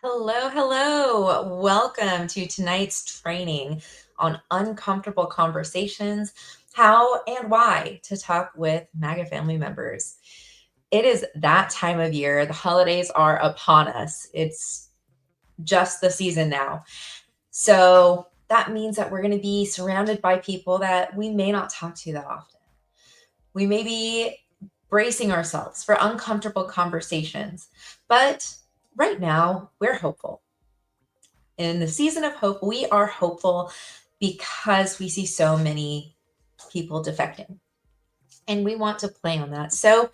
Hello, hello. Welcome to tonight's training on uncomfortable conversations, how and why to talk with MAGA family members. It is that time of year. The holidays are upon us. It's just the season now. So that means that we're going to be surrounded by people that we may not talk to that often. We may be bracing ourselves for uncomfortable conversations, but right now we're hopeful. In the season of hope, we are hopeful because we see so many people defecting. And we want to play on that. So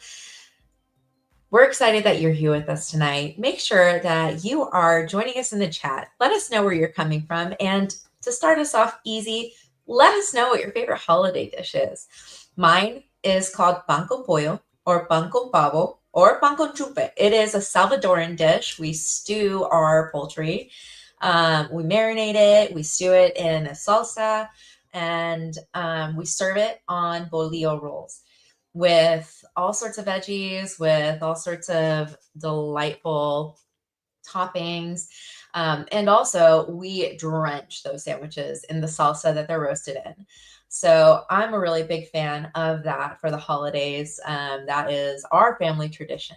we're excited that you're here with us tonight. Make sure that you are joining us in the chat. Let us know where you're coming from. And to start us off easy, let us know what your favorite holiday dish is. Mine is called banco pollo or banco pavo or banco chupe. It is a Salvadoran dish. We stew our poultry. We marinate it, we stew it in a salsa, and we serve it on bolillo rolls with all sorts of veggies, with all sorts of delightful toppings. And also, we drench those sandwiches in the salsa that they're roasted in. So I'm a really big fan of that for the holidays. That is our family tradition.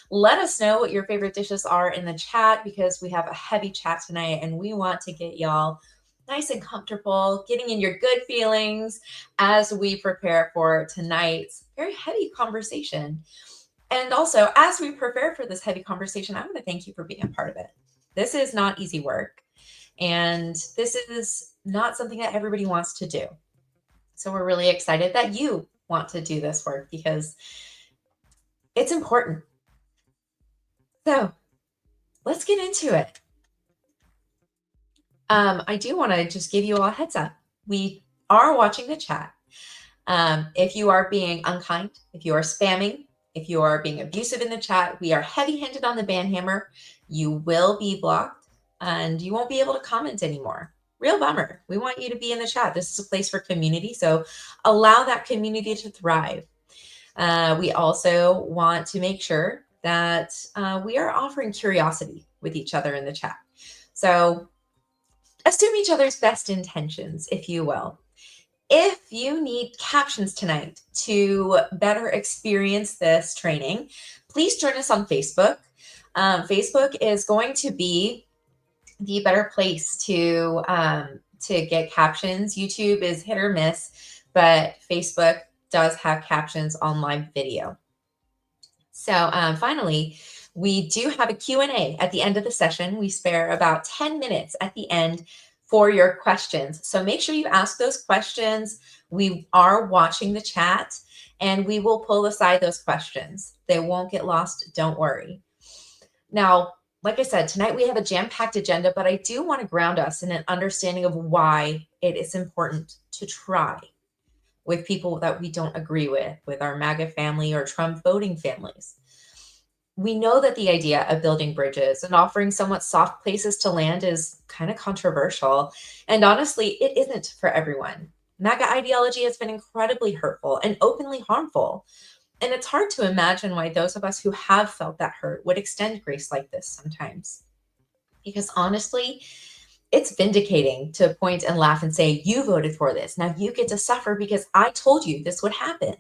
Let us know what your favorite dishes are in the chat because we have a heavy chat tonight and we want to get y'all nice and comfortable, getting in your good feelings as we prepare for tonight's very heavy conversation. And also, as we prepare for this heavy conversation, I want to thank you for being a part of it. This is not easy work, and this is not something that everybody wants to do. So we're really excited that you want to do this work because it's important. So let's get into it. I do want to just give you all a heads up. We are watching the chat. If you are being unkind, if you are spamming, if you are being abusive in the chat, we are heavy-handed on the ban hammer. You will be blocked and you won't be able to comment anymore. Real bummer. We want you to be in the chat. This is a place for community, so allow that community to thrive. We also want to make sure that we are offering curiosity with each other in the chat. So assume each other's best intentions, if you will. If you need captions tonight to better experience this training, please join us on Facebook. Facebook is going to be the better place to get captions. YouTube is hit or miss, but Facebook does have captions on live video. So finally, we do have a Q&A at the end of the session. We spare about 10 minutes at the end for your questions. So make sure you ask those questions. We are watching the chat and we will pull aside those questions. They won't get lost. Don't worry. Now, like I said, tonight we have a jam-packed agenda, but I do want to ground us in an understanding of why it is important to try with people that we don't agree with our MAGA family or Trump voting families. We know that the idea of building bridges and offering somewhat soft places to land is kind of controversial. And honestly, it isn't for everyone. MAGA ideology has been incredibly hurtful and openly harmful. And it's hard to imagine why those of us who have felt that hurt would extend grace like this sometimes. Because honestly, it's vindicating to point and laugh and say, you voted for this. Now you get to suffer because I told you this would happen.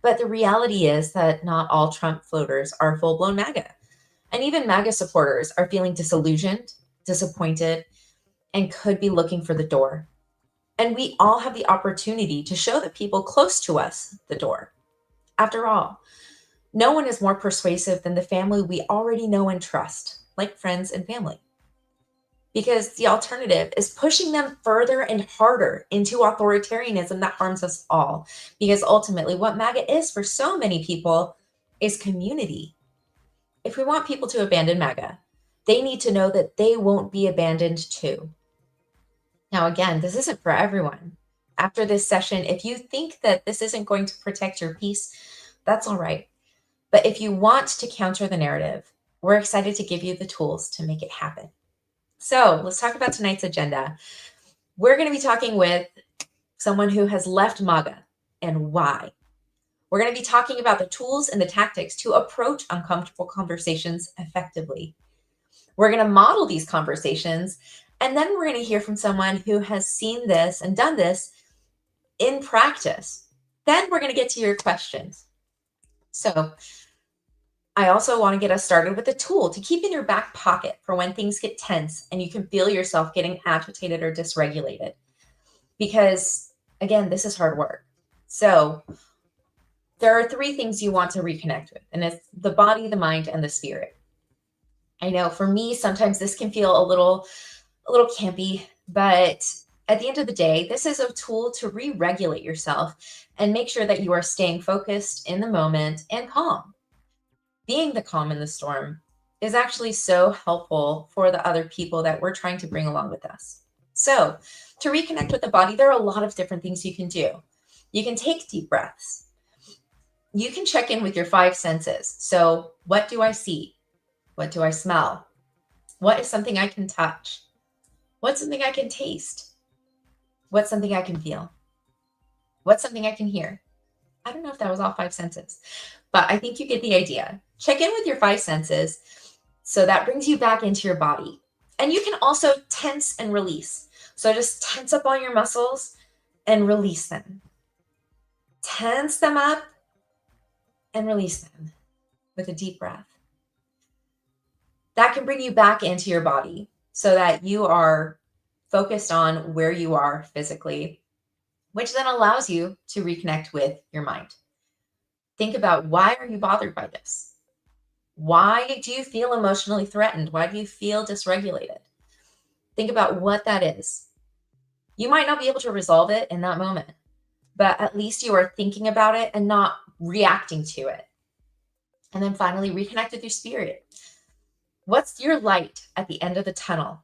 But the reality is that not all Trump voters are full-blown MAGA. And even MAGA supporters are feeling disillusioned, disappointed, and could be looking for the door. And we all have the opportunity to show the people close to us the door. After all, no one is more persuasive than the family we already know and trust, like friends and family. Because the alternative is pushing them further and harder into authoritarianism that harms us all. Because ultimately, what MAGA is for so many people is community. If we want people to abandon MAGA, they need to know that they won't be abandoned too. Now, again, this isn't for everyone. After this session, if you think that this isn't going to protect your peace, that's all right. But if you want to counter the narrative, we're excited to give you the tools to make it happen. So let's talk about tonight's agenda. We're going to be talking with someone who has left MAGA and why. We're going to be talking about the tools and the tactics to approach uncomfortable conversations effectively. We're going to model these conversations, and then we're going to hear from someone who has seen this and done this in practice. Then we're going to get to your questions. So I also want to get us started with a tool to keep in your back pocket for when things get tense and you can feel yourself getting agitated or dysregulated. Because again, this is hard work. So there are three things you want to reconnect with, and it's the body, the mind, and the spirit. I know for me, sometimes this can feel a little campy, but at the end of the day, this is a tool to re-regulate yourself and make sure that you are staying focused in the moment and calm. Being the calm in the storm is actually so helpful for the other people that we're trying to bring along with us. So, to reconnect with the body, there are a lot of different things you can do. You can take deep breaths. You can check in with your five senses. So, what do I see? What do I smell? What is something I can touch? What's something I can taste? What's something I can feel? What's something I can hear? I don't know if that was all five senses, but I think you get the idea. Check in with your five senses. So that brings you back into your body. And you can also tense and release. So just tense up all your muscles and release them. Tense them up and release them with a deep breath. That can bring you back into your body so that you are focused on where you are physically, which then allows you to reconnect with your mind. Think about, why are you bothered by this? Why do you feel emotionally threatened? Why do you feel dysregulated? Think about what that is. You might not be able to resolve it in that moment, but at least you are thinking about it and not reacting to it. And then finally, reconnect with your spirit. What's your light at the end of the tunnel?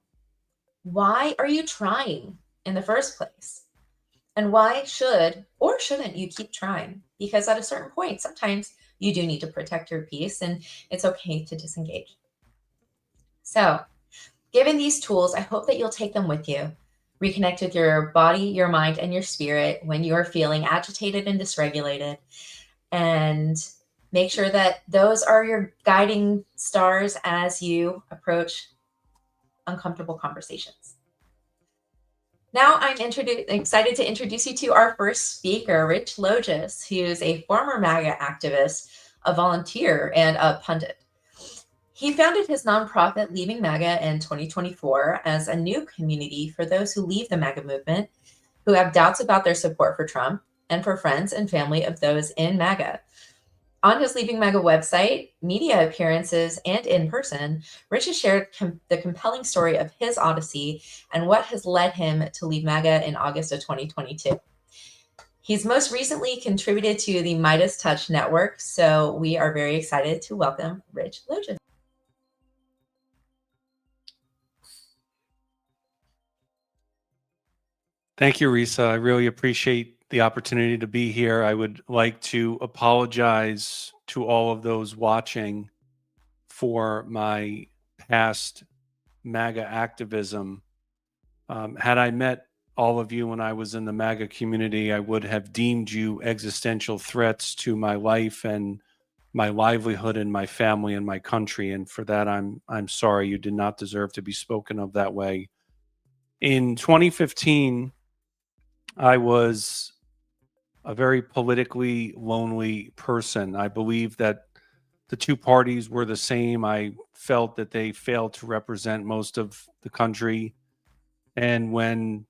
Why are you trying in the first place? And why should or shouldn't you keep trying? Because at a certain point, sometimes you do need to protect your peace, and it's okay to disengage. So, given these tools, I hope that you'll take them with you. Reconnect with your body, your mind, and your spirit when you're feeling agitated and dysregulated. And make sure that those are your guiding stars as you approach uncomfortable conversations. Now I'm excited to introduce you to our first speaker, Rich Logis, who is a former MAGA activist, a volunteer, and a pundit. He founded his nonprofit, Leaving MAGA, in 2024 as a new community for those who leave the MAGA movement, who have doubts about their support for Trump, and for friends and family of those in MAGA. On his Leaving MAGA website, media appearances, and in person, Rich has shared the compelling story of his odyssey and what has led him to leave MAGA in August of 2022. He's most recently contributed to the Midas Touch Network, so we are very excited to welcome Rich Logis. Thank you, Risa. I really appreciate the opportunity to be here. I would like to apologize to all of those watching for my past MAGA activism. Had I met all of you when I was in the MAGA community, I would have deemed you existential threats to my life and my livelihood and my family and my country. And for that, I'm sorry. You did not deserve to be spoken of that way. In 2015, I was a very politically lonely person. I believe that the two parties were the same. I felt that they failed to represent most of the country. And when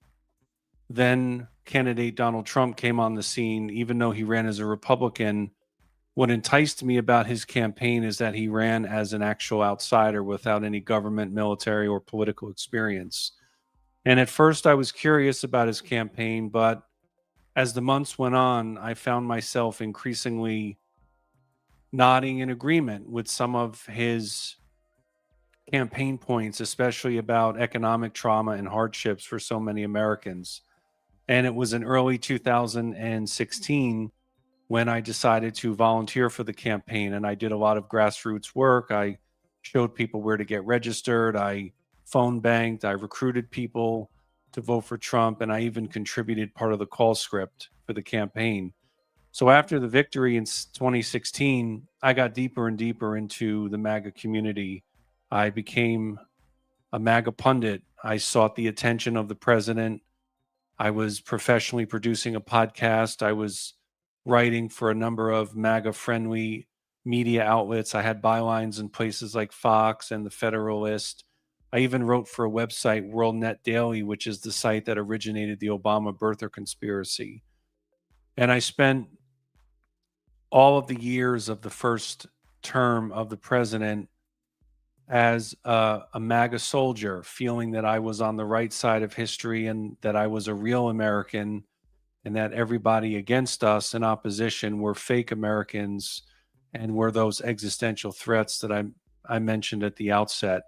then candidate Donald Trump came on the scene, even though he ran as a Republican, what enticed me about his campaign is that he ran as an actual outsider without any government, military, or political experience. And at first I was curious about his campaign, but as the months went on, I found myself increasingly nodding in agreement with some of his campaign points, especially about economic trauma and hardships for so many Americans. And it was in early 2016 when I decided to volunteer for the campaign. And I did a lot of grassroots work. I showed people where to get registered. I phone banked. I recruited people to vote for Trump. And I even contributed part of the call script for the campaign. So after the victory in 2016, I got deeper and deeper into the MAGA community. I became a MAGA pundit. I sought the attention of the president. I was professionally producing a podcast. I was writing for a number of MAGA friendly media outlets. I had bylines in places like Fox and The Federalist. I even wrote for a website, World Net Daily, which is the site that originated the Obama birther conspiracy. And I spent all of the years of the first term of the president as a MAGA soldier, feeling that I was on the right side of history and that I was a real American, and that everybody against us in opposition were fake Americans and were those existential threats that I mentioned at the outset.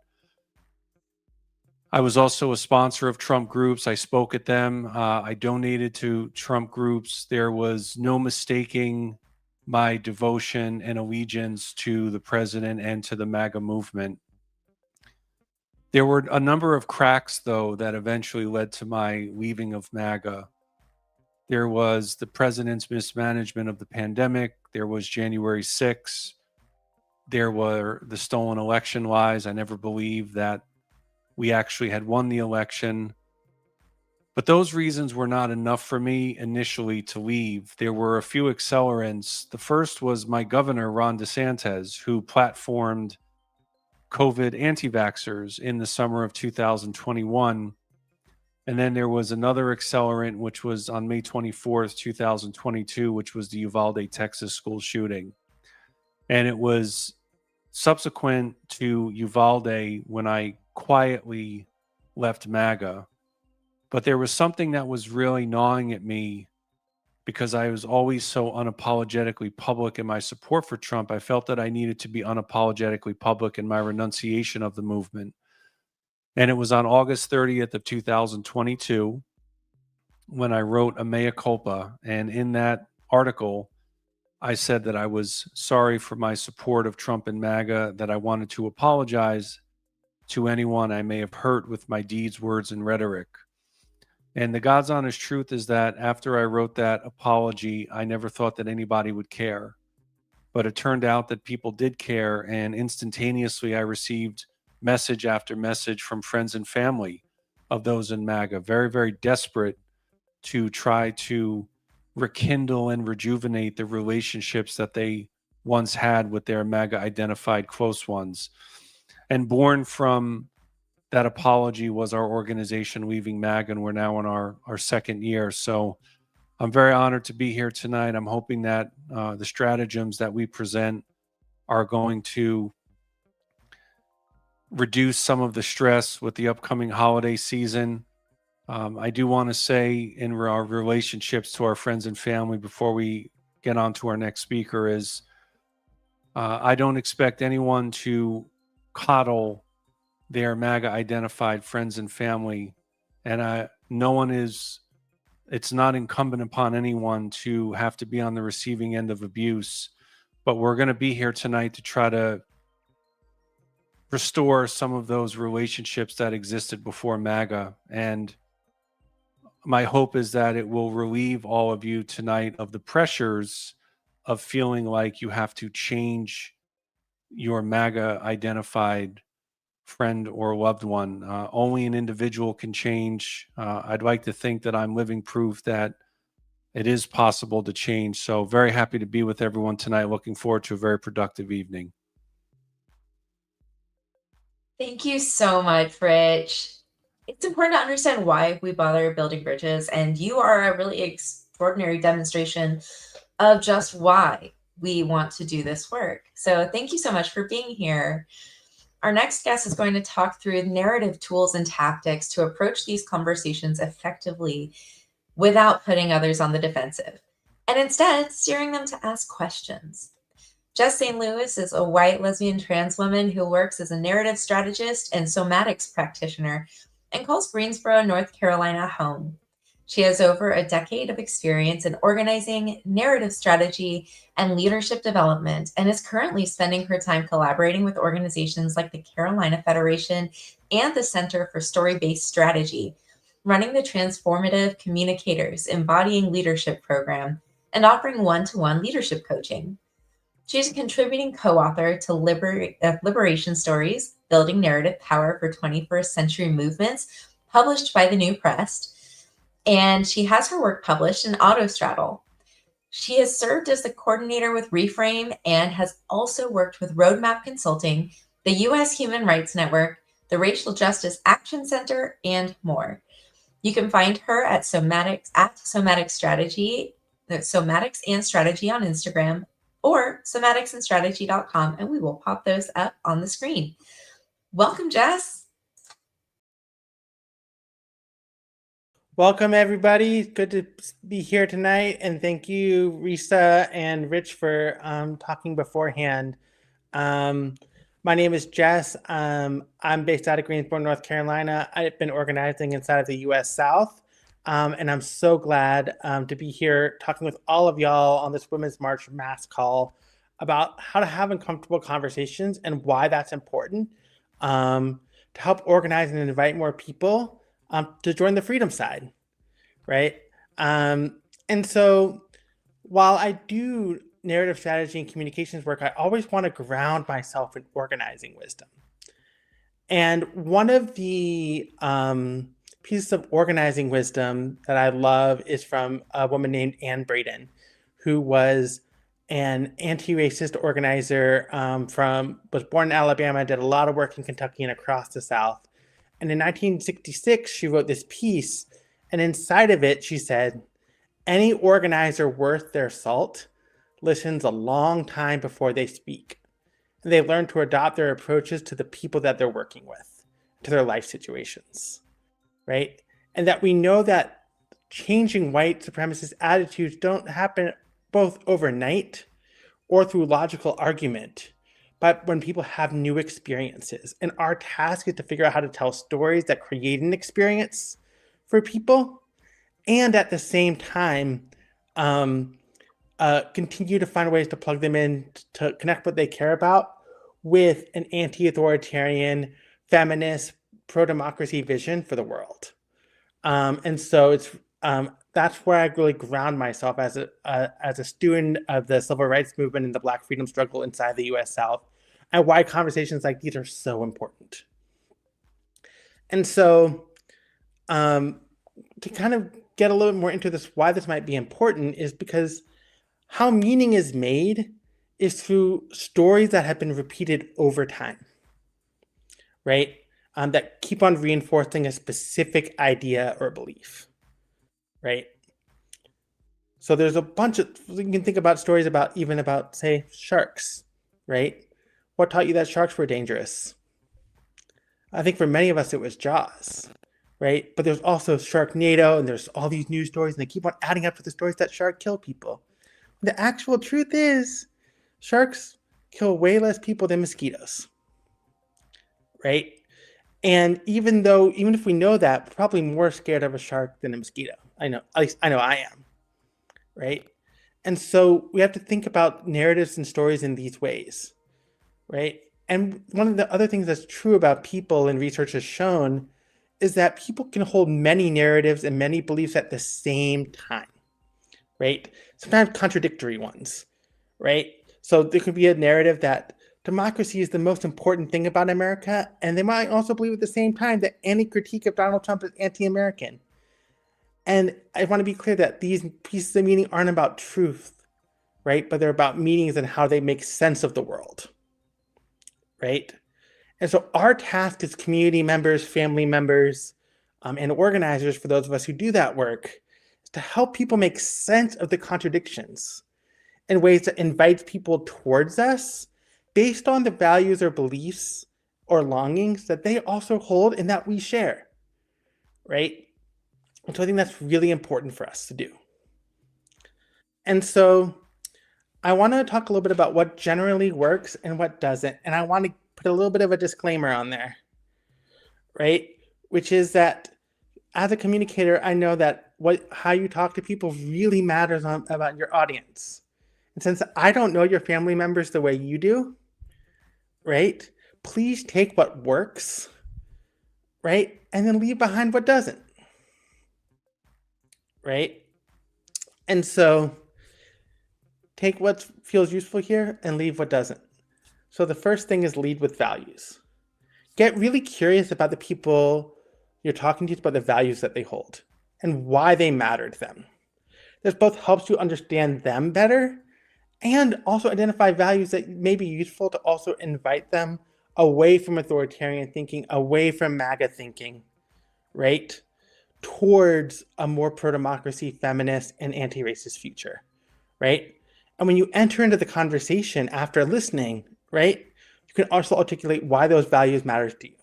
I was also a sponsor of Trump groups. I spoke at them. I donated to Trump groups. There was no mistaking my devotion and allegiance to the president and to the MAGA movement. There were a number of cracks, though, that eventually led to my leaving of MAGA. There was the president's mismanagement of the pandemic. There was January 6th. There were the stolen election lies. I never believed that we actually had won the election. But those reasons were not enough for me initially to leave. There were a few accelerants. The first was my governor, Ron DeSantis, who platformed COVID anti-vaxxers in the summer of 2021. And then there was another accelerant, which was on May 24th, 2022, which was the Uvalde, Texas school shooting. And it was subsequent to Uvalde when I quietly left MAGA. But there was something that was really gnawing at me because I was always so unapologetically public in my support for Trump. I felt that I needed to be unapologetically public in my renunciation of the movement. And it was on August 30th of 2022 when I wrote a mea culpa. And in that article, I said that I was sorry for my support of Trump and MAGA, that I wanted to apologize to anyone I may have hurt with my deeds, words, and rhetoric. And the God's honest truth is that after I wrote that apology, I never thought that anybody would care. But it turned out that people did care, and instantaneously I received message after message from friends and family of those in MAGA, very, very desperate to try to rekindle and rejuvenate the relationships that they once had with their MAGA identified close ones. And born from that apology was our organization leaving MAGA, and we're now in our second year. So I'm very honored to be here tonight. I'm hoping that the stratagems that we present are going to reduce some of the stress with the upcoming holiday season. I do want to say in our relationships to our friends and family before we get on to our next speaker is I don't expect anyone to coddle their MAGA identified friends and family. And it's not incumbent upon anyone to have to be on the receiving end of abuse. But we're going to be here tonight to try to restore some of those relationships that existed before MAGA. And my hope is that it will relieve all of you tonight of the pressures of feeling like you have to change your MAGA identified friend or loved one. Only an individual can change. I'd like to think that I'm living proof that it is possible to change. So very happy to be with everyone tonight. Looking forward to a very productive evening. Thank you so much, Rich. It's important to understand why we bother building bridges, and you are a really extraordinary demonstration of just why we want to do this work. So thank you so much for being here. Our next guest is going to talk through narrative tools and tactics to approach these conversations effectively without putting others on the defensive, and instead steering them to ask questions. Jess St. Louis is a white lesbian trans woman who works as a narrative strategist and somatics practitioner and calls Greensboro, North Carolina home. She has over a decade of experience in organizing, narrative strategy, and leadership development, and is currently spending her time collaborating with organizations like the Carolina Federation and the Center for Story-Based Strategy, running the Transformative Communicators Embodying Leadership program, and offering one-to-one leadership coaching. She's a contributing co-author to Liberation Stories, Building Narrative Power for 21st Century Movements, published by the New Press. And she has her work published in Autostraddle. She has served as the coordinator with Reframe and has also worked with Roadmap Consulting, the U.S. Human Rights Network, the Racial Justice Action Center, and more. You can find her at Somatic Strategy, Somatics and Strategy on Instagram, or somaticsandstrategy.com, and we will pop those up on the screen. Welcome, Jess. Welcome, everybody. Good to be here tonight. And thank you, Risa and Rich, for talking beforehand. My name is Jess. I'm based out of Greensboro, North Carolina. I've been organizing inside of the U.S. South. And I'm so glad to be here talking with all of y'all on this Women's March mass call about how to have uncomfortable conversations and why that's important to help organize and invite more people to join the freedom side, right? And so while I do narrative strategy and communications work, I always want to ground myself in organizing wisdom. And one of the pieces of organizing wisdom that I love is from a woman named Anne Braden, who was an anti-racist organizer was born in Alabama, did a lot of work in Kentucky and across the South. And in 1966, she wrote this piece, and inside of it, she said, "Any organizer worth their salt listens a long time before they speak. And they learn to adopt their approaches to the people that they're working with, to their life situations," right? And that we know that changing white supremacist attitudes don't happen both overnight or through logical argument, but when people have new experiences. And our task is to figure out how to tell stories that create an experience for people, and at the same time, continue to find ways to plug them in to connect what they care about with an anti-authoritarian, feminist, pro-democracy vision for the world. And so it's that's where I really ground myself as a student of the civil rights movement and the Black freedom struggle inside the U.S. South, and why conversations like these are so important. And so to kind of get a little bit more into this, why this might be important is because how meaning is made is through stories that have been repeated over time, right? That keep on reinforcing a specific idea or belief, right? So there's a bunch of, you can think about stories about, say, sharks, right? What taught you that sharks were dangerous? I think for many of us, it was Jaws, right? But there's also Sharknado, and there's all these news stories, and they keep on adding up to the stories that sharks kill people. The actual truth is, sharks kill way less people than mosquitoes, right? And even if we know that, we're probably more scared of a shark than a mosquito. I know, at least I know I am, right? And so we have to think about narratives and stories in these ways, right? And one of the other things that's true about people, and research has shown, is that people can hold many narratives and many beliefs at the same time, right? Sometimes contradictory ones, right? So there could be a narrative that democracy is the most important thing about America, and they might also believe at the same time that any critique of Donald Trump is anti-American. And I want to be clear that these pieces of meaning aren't about truth, right? But they're about meanings and how they make sense of the world, right? And so our task as community members, family members, and organizers, for those of us who do that work, is to help people make sense of the contradictions in ways that invite people towards us based on the values or beliefs or longings that they also hold and that we share, right? And so I think that's really important for us to do. And so I want to talk a little bit about what generally works and what doesn't. And I want to put a little bit of a disclaimer on there, right? Which is that as a communicator, I know that how you talk to people really matters about your audience. And since I don't know your family members the way you do, right? Please take what works, right? And then leave behind what doesn't, right? And so take what feels useful here and leave what doesn't. So the first thing is lead with values. Get really curious about the people you're talking to, about the values that they hold and why they matter to them. This both helps you understand them better and also identify values that may be useful to also invite them away from authoritarian thinking, away from MAGA thinking, right? Towards a more pro-democracy, feminist, and anti-racist future, right? And when you enter into the conversation after listening, right, you can also articulate why those values matter to you.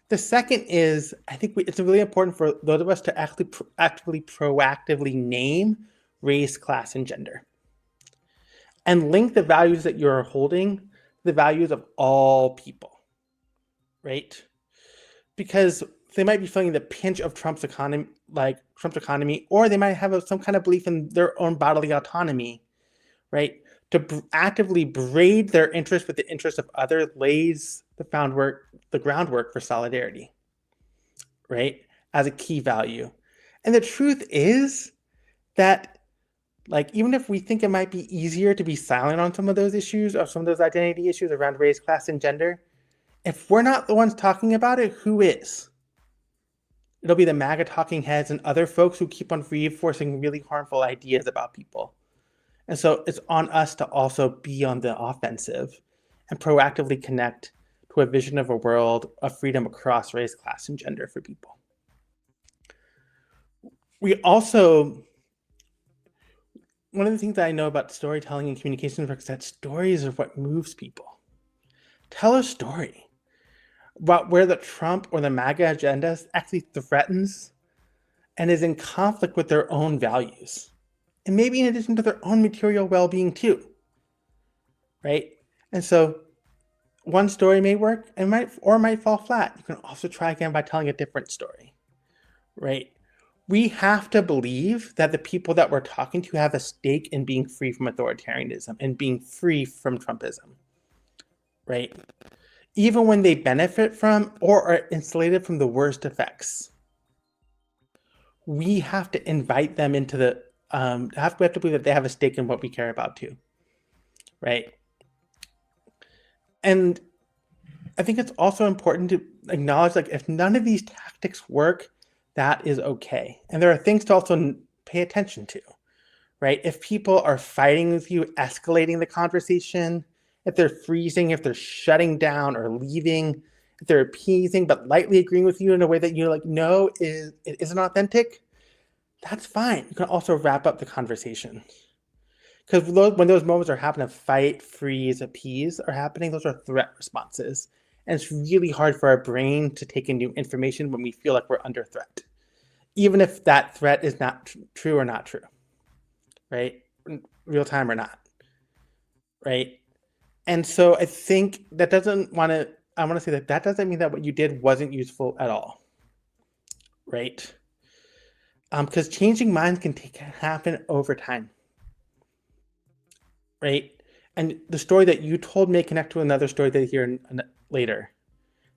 The second is, I think it's really important for those of us to actively, proactively name race, class, and gender. And link the values that you're holding to the values of all people, right? Because they might be feeling the pinch of Trump's economy, or they might have some kind of belief in their own bodily autonomy, right? To actively braid their interest with the interest of others lays the groundwork for solidarity, right? As a key value. And the truth is that, like, even if we think it might be easier to be silent on some of those issues, or some of those identity issues around race, class, and gender, if we're not the ones talking about it, who is? It'll be the MAGA talking heads and other folks who keep on reinforcing really harmful ideas about people. And so it's on us to also be on the offensive and proactively connect to a vision of a world of freedom across race, class, and gender for people. We also, one of the things that I know about storytelling and communication work is that stories are what moves people. Tell a story about where the Trump or the MAGA agenda actually threatens and is in conflict with their own values. And maybe in addition to their own material well-being too, right? And so one story may work and might fall flat. You can also try again by telling a different story, right? We have to believe that the people that we're talking to have a stake in being free from authoritarianism and being free from Trumpism, right? Even when they benefit from or are insulated from the worst effects. We have to invite them into the, we have to believe that they have a stake in what we care about too, right? And I think it's also important to acknowledge, like, if none of these tactics work, that is okay. And there are things to also pay attention to, right? If people are fighting with you, escalating the conversation, if they're freezing, if they're shutting down or leaving, if they're appeasing but lightly agreeing with you in a way that you're like, no, it isn't authentic, that's fine. You can also wrap up the conversation. Because when those moments are happening of fight, freeze, appease are happening, those are threat responses. And it's really hard for our brain to take in new information when we feel like we're under threat, even if that threat is not true or not true, right? Real time or not, right? And so I think that I want to say that doesn't mean that what you did wasn't useful at all, right? Because changing minds can happen over time, right? And the story that you told may connect to another story that you hear later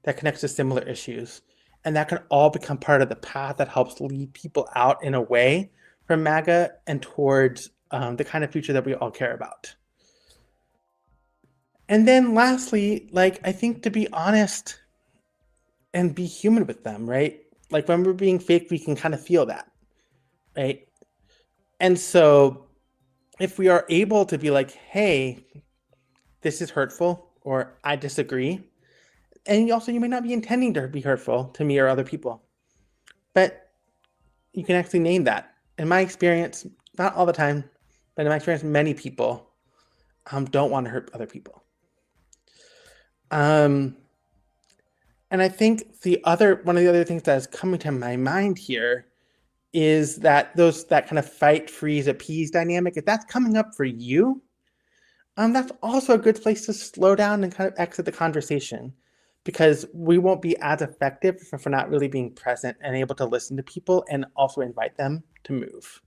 that connects to similar issues. And that can all become part of the path that helps lead people out in a way from MAGA and towards the kind of future that we all care about. And then lastly, like, I think to be honest and be human with them, right? Like, when we're being fake, we can kind of feel that, right? And so if we are able to be like, hey, this is hurtful, or I disagree, and you may not be intending to be hurtful to me or other people, but you can actually name that. In my experience, not all the time, but in my experience, many people don't want to hurt other people. And I think one of the other things that is coming to my mind here is that that kind of fight, freeze, appease dynamic, if that's coming up for you, that's also a good place to slow down and kind of exit the conversation, because we won't be as effective if we're not really being present and able to listen to people and also invite them to move.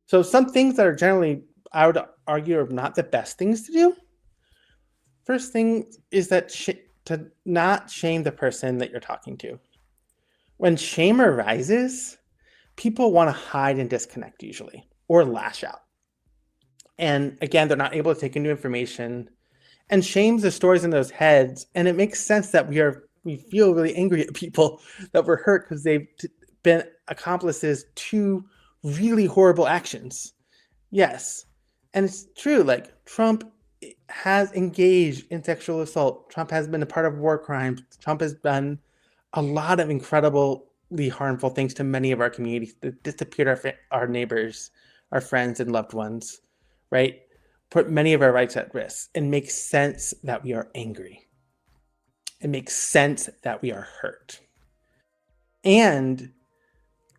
So some things that are generally, I would argue, are not the best things to do. First thing is that to not shame the person that you're talking to. When shame arises, people want to hide and disconnect usually, or lash out, And again, they're not able to take in new information, and shames the stories in those heads. And it makes sense that we feel really angry at people that were hurt because they've been accomplices to really horrible actions. Yes. And it's true, like Trump has engaged in sexual assault. Trump has been a part of war crimes. Trump has done a lot of incredibly harmful things to many of our communities that disappeared our neighbors, our friends, and loved ones, right? Put many of our rights at risk. It makes sense that we are angry. It makes sense that we are hurt. And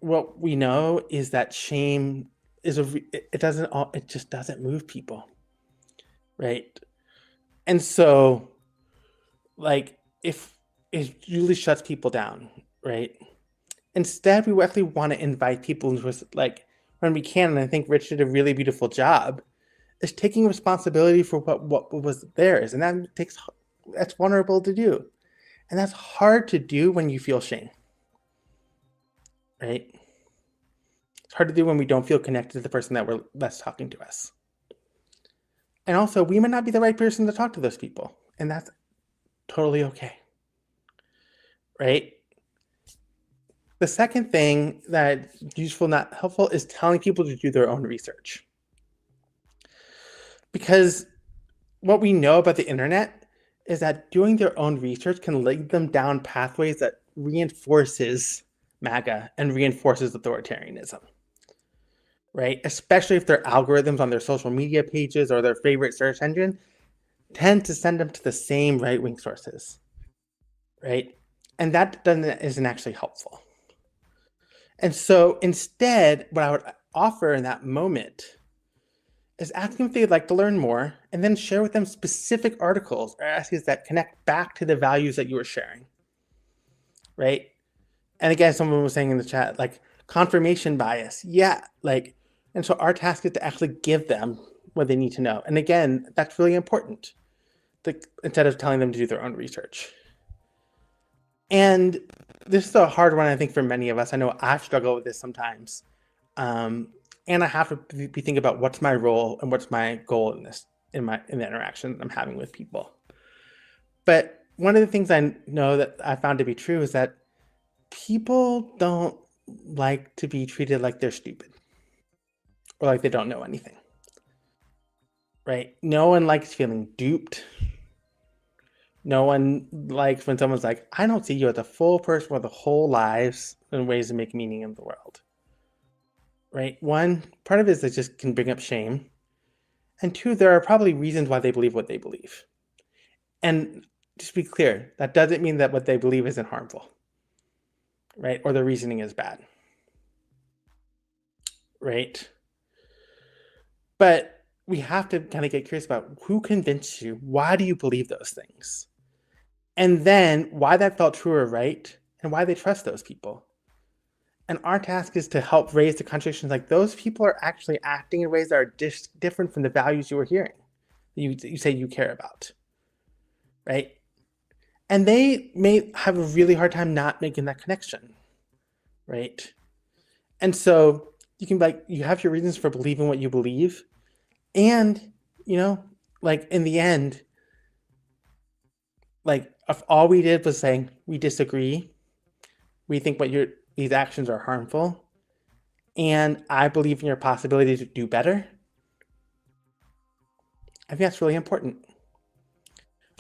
what we know is that shame it just doesn't move people, right? And so, like, if it really shuts people down, right? Instead, we actually want to invite people into like when we can, and I think Rich did a really beautiful job, is taking responsibility for what was theirs, and that's vulnerable to do, and that's hard to do when you feel shame, right? It's hard to do when we don't feel connected to the person that's talking to us. And also, we might not be the right person to talk to those people, and that's totally okay, right? The second thing that's useful, not helpful, is telling people to do their own research. Because what we know about the internet is that doing their own research can lead them down pathways that reinforces MAGA and reinforces authoritarianism, right? Especially if their algorithms on their social media pages or their favorite search engine tend to send them to the same right-wing sources, right? And that isn't actually helpful. And so instead, what I would offer in that moment is ask them if they'd like to learn more, and then share with them specific articles or essays that connect back to the values that you were sharing, right? And again, someone was saying in the chat, like, confirmation bias. Yeah, like, and so our task is to actually give them what they need to know. And again, that's really important, instead of telling them to do their own research. And this is a hard one, I think, for many of us. I know I've struggled with this sometimes. And I have to be thinking about what's my role and what's my goal in the interaction I'm having with people. But one of the things I know that I found to be true is that people don't like to be treated like they're stupid or like they don't know anything, right? No one likes feeling duped. No one likes when someone's like, I don't see you as a full person with a whole lives and ways to make meaning in the world, right? One, part of it is it just can bring up shame. And two, there are probably reasons why they believe what they believe. And just to be clear, that doesn't mean that what they believe isn't harmful, right? Or the reasoning is bad, right? But we have to kind of get curious about who convinced you, why do you believe those things? And then why that felt true or right, and why they trust those people. And our task is to help raise the contradictions, like those people are actually acting in ways that are different from the values you were hearing, you say you care about, right? And they may have a really hard time not making that connection, right? And so you can you have your reasons for believing what you believe, and like in the end, like if all we did was saying we disagree, we think these actions are harmful, and I believe in your possibility to do better, I think that's really important,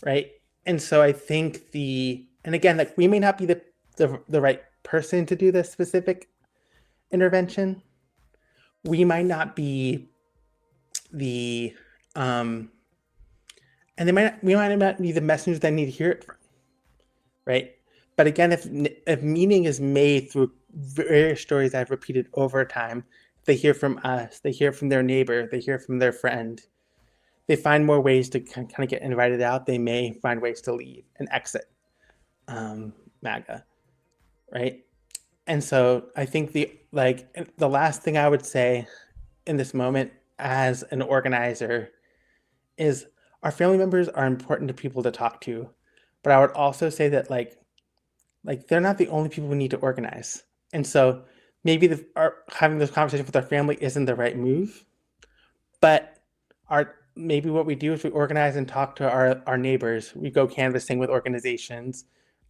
right? And so I think and again, like we may not be the right person to do this specific intervention. We might not be and we might not be the messengers that need to hear it from, right? But again, if meaning is made through various stories I've repeated over time, they hear from us, they hear from their neighbor, they hear from their friend, they find more ways to kind of get invited out, they may find ways to leave and exit MAGA, right? And so I think the last thing I would say in this moment as an organizer is our family members are important to people to talk to, but I would also say that like they're not the only people we need to organize. And so maybe having this conversation with our family isn't the right move, but maybe what we do is we organize and talk to our neighbors. We go canvassing with organizations,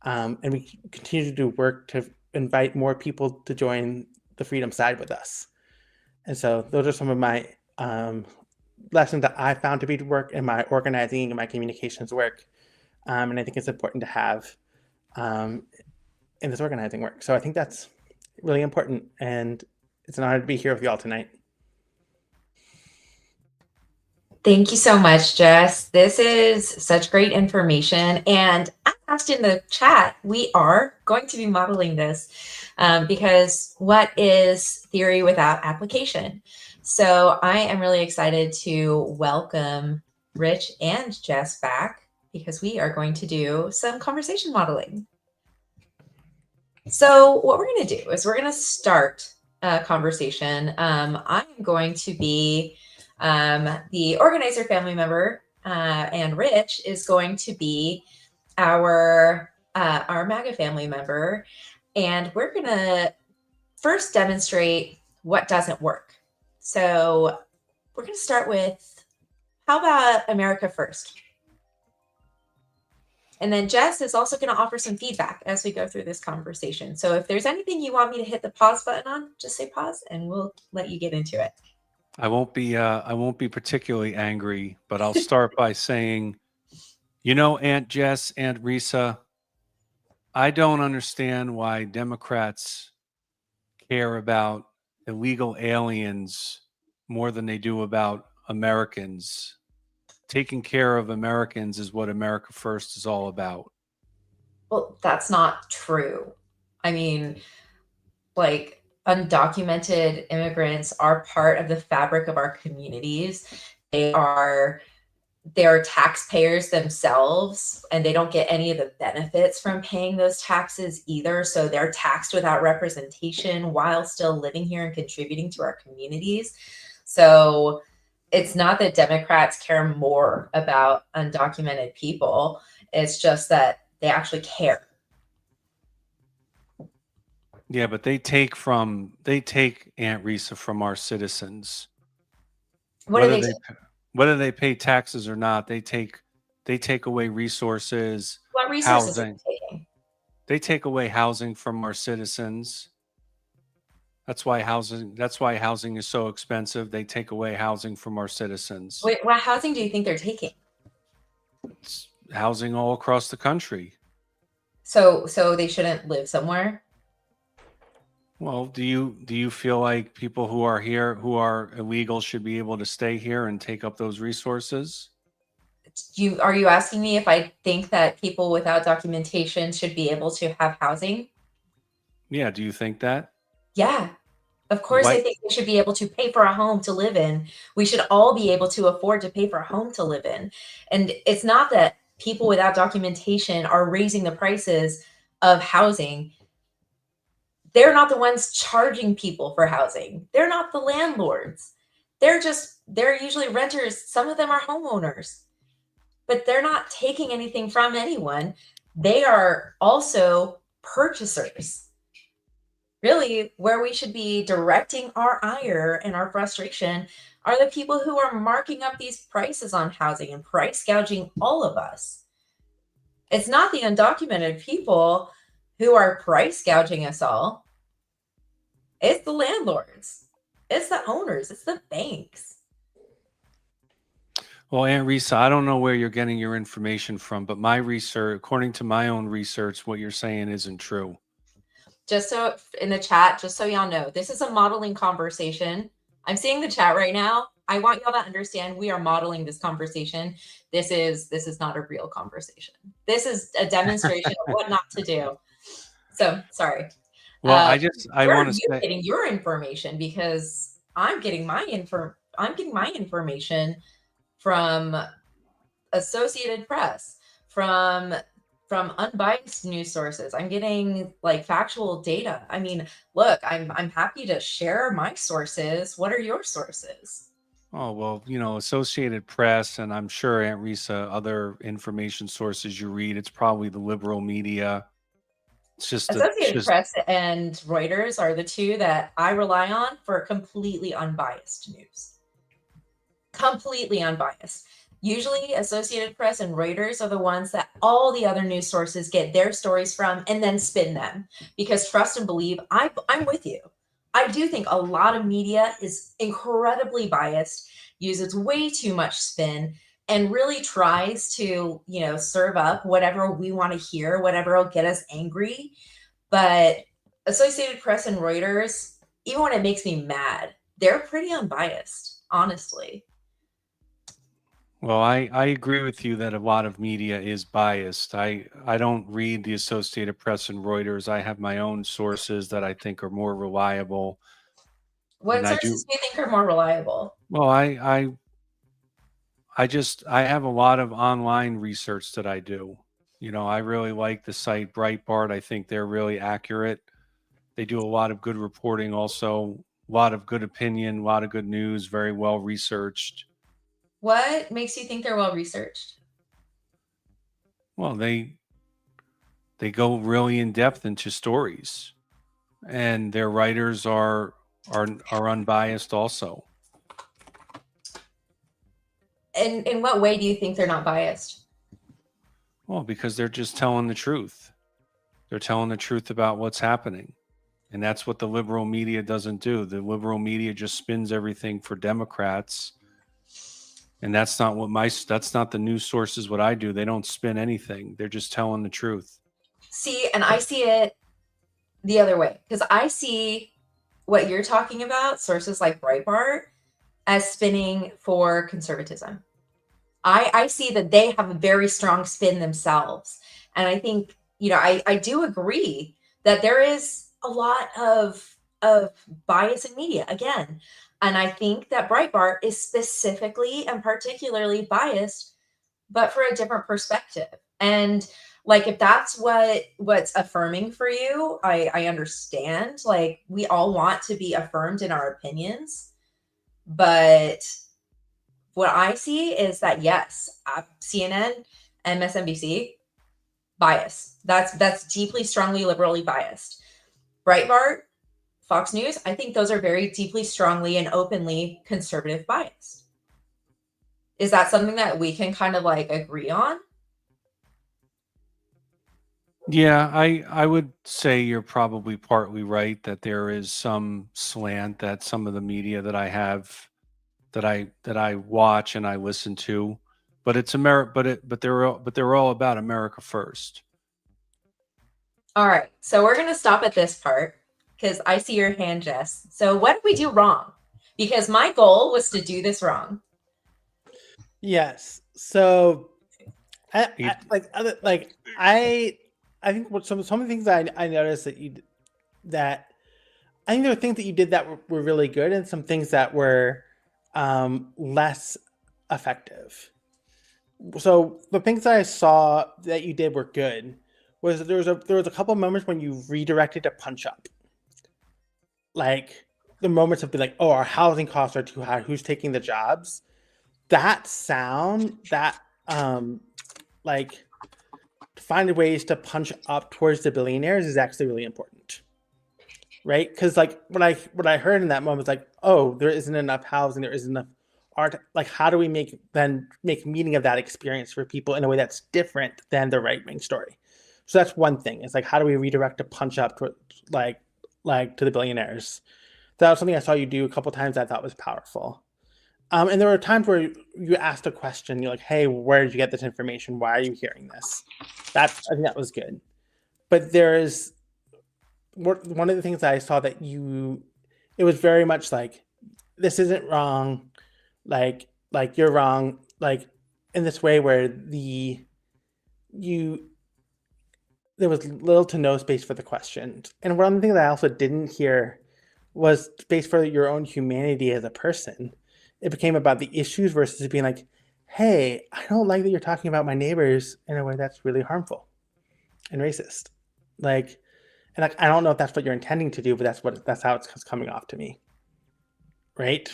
and we continue to do work to invite more people to join the freedom side with us. And so those are some of my lessons that I found to be work in my organizing and my communications work. And I think it's important to have in this organizing work. So I think that's really important. And it's an honor to be here with you all tonight. Thank you so much, Jess. This is such great information. And I asked in the chat, we are going to be modeling this because what is theory without application? So I am really excited to welcome Rich and Jess back because we are going to do some conversation modeling. So what we're going to do is we're going to start a conversation. I'm going to be the organizer family member, and Rich is going to be our MAGA family member. And we're going to first demonstrate what doesn't work. So we're going to start with, how about America first? And then Jess is also going to offer some feedback as we go through this conversation. So if there's anything you want me to hit the pause button on, just say pause and we'll let you get into it. I won't be particularly angry, but I'll start by saying, you know, Aunt Jess, Aunt Risa, I don't understand why Democrats care about illegal aliens more than they do about Americans. Taking care of Americans is what America First is all about. Well, that's not true. I mean, like, undocumented immigrants are part of the fabric of our communities. They're taxpayers themselves, and they don't get any of the benefits from paying those taxes either. So they're taxed without representation while still living here and contributing to our communities. So it's not that Democrats care more about undocumented people. It's just that they actually care. Yeah, but they take Aunt Risa from our citizens. Whether they pay taxes or not, they take away resources. What resources housing. are they taking? They take away housing from our citizens. That's why housing is so expensive. They take away housing from our citizens. Wait, what housing do you think they're taking? It's housing all across the country. So they shouldn't live somewhere? Well, do you feel like people who are here, who are illegal, should be able to stay here and take up those resources? Are you asking me if I think that people without documentation should be able to have housing? Yeah, do you think that? Yeah, of course. I think they should be able to pay for a home to live in. We should all be able to afford to pay for a home to live in. And it's not that people without documentation are raising the prices of housing. They're not the ones charging people for housing. They're not the landlords. They're usually renters. Some of them are homeowners, but they're not taking anything from anyone. They are also purchasers. Really, where we should be directing our ire and our frustration are the people who are marking up these prices on housing and price gouging all of us. It's not the undocumented people who are price gouging us all. It's the landlords. It's the owners. It's the banks. Well, Aunt Risa, I don't know where you're getting your information from, but my research, according to my own research, what you're saying isn't true. Just so in the chat, just so y'all know, this is a modeling conversation. I'm seeing the chat right now. I want y'all to understand we are modeling this conversation. This is not a real conversation. This is a demonstration of what not to do. So sorry. Well, I want to say, getting your information, because I'm getting my information from Associated Press, from unbiased news sources. I'm getting like factual data. I mean, look, I'm happy to share my sources. What are your sources? Oh, well, Associated Press, and I'm sure, Aunt Risa, other information sources you read, it's probably the liberal media. It's just Associated Press and Reuters are the two that I rely on for completely unbiased news. completely unbiased. Usually Associated Press and Reuters are the ones that all the other news sources get their stories from and then spin them. Because trust and believe, I'm with you. I do think a lot of media is incredibly biased, uses way too much spin, and really tries to, serve up whatever we want to hear, whatever will get us angry. But Associated Press and Reuters, even when it makes me mad, they're pretty unbiased, honestly. Well, I agree with you that a lot of media is biased. I don't read the Associated Press and Reuters. I have my own sources that I think are more reliable. What And I sources do, do you think are more reliable? well, I have a lot of online research that I do. I really like the site Breitbart. I think they're really accurate. They do a lot of good reporting also, a lot of good opinion, a lot of good news, very well researched. What makes you think they're well researched? Well, they go really in depth into stories, and their writers are unbiased also. And in what way do you think they're not biased? Well, because they're just telling the truth. They're telling the truth about what's happening. And that's what the liberal media doesn't do. The liberal media just spins everything for Democrats. And that's not the news sources what I do. They don't spin anything. They're just telling the truth. See, and I see it the other way, because I see what you're talking about, sources like Breitbart, as spinning for conservatism. I see that they have a very strong spin themselves. And I think, I do agree that there is a lot of bias in media again. And I think that Breitbart is specifically and particularly biased, but for a different perspective. And like, if that's what's affirming for you, I understand. Like, we all want to be affirmed in our opinions, but what I see is that, yes, CNN, MSNBC, bias. That's deeply, strongly liberally biased. Breitbart, Fox News, I think those are very deeply, strongly, and openly conservative biased. Is that something that we can kind of like agree on? Yeah, I would say you're probably partly right that there is some slant that some of the media that I have that I watch and I listen to, but it's America, but they're all about America first. All right, so we're going to stop at this part because I see your hand, Jess. So what did we do wrong? Because my goal was to do this wrong. Yes. So, I think what some of the things I noticed that I think there were things that you did that were really good, and some things that were less effective. So the things that I saw that you did were good. Was there was a couple of moments when you redirected to punch up, like the moments of being like, oh, our housing costs are too high. Who's taking the jobs? That sound that like find ways to punch up towards the billionaires is actually really important, right? Because like what I heard in that moment was like, oh, there isn't enough housing, there isn't enough art. Like, how do we make meaning of that experience for people in a way that's different than the right wing story? So that's one thing. It's like, how do we redirect a punch up to like to the billionaires? That was something I saw you do a couple times that I thought was powerful. And there were times where you asked a question, you're like, hey, where did you get this information? Why are you hearing this? I think that was good. But there's one of the things that I saw that it was very much like, this isn't wrong. Like you're wrong. Like in this way where there was little to no space for the question. And one of the things that I also didn't hear was space for your own humanity as a person. It became about the issues versus being like, hey, I don't like that you're talking about my neighbors in a way that's really harmful and racist. Like, and I don't know if that's what you're intending to do, but that's how it's coming off to me. Right.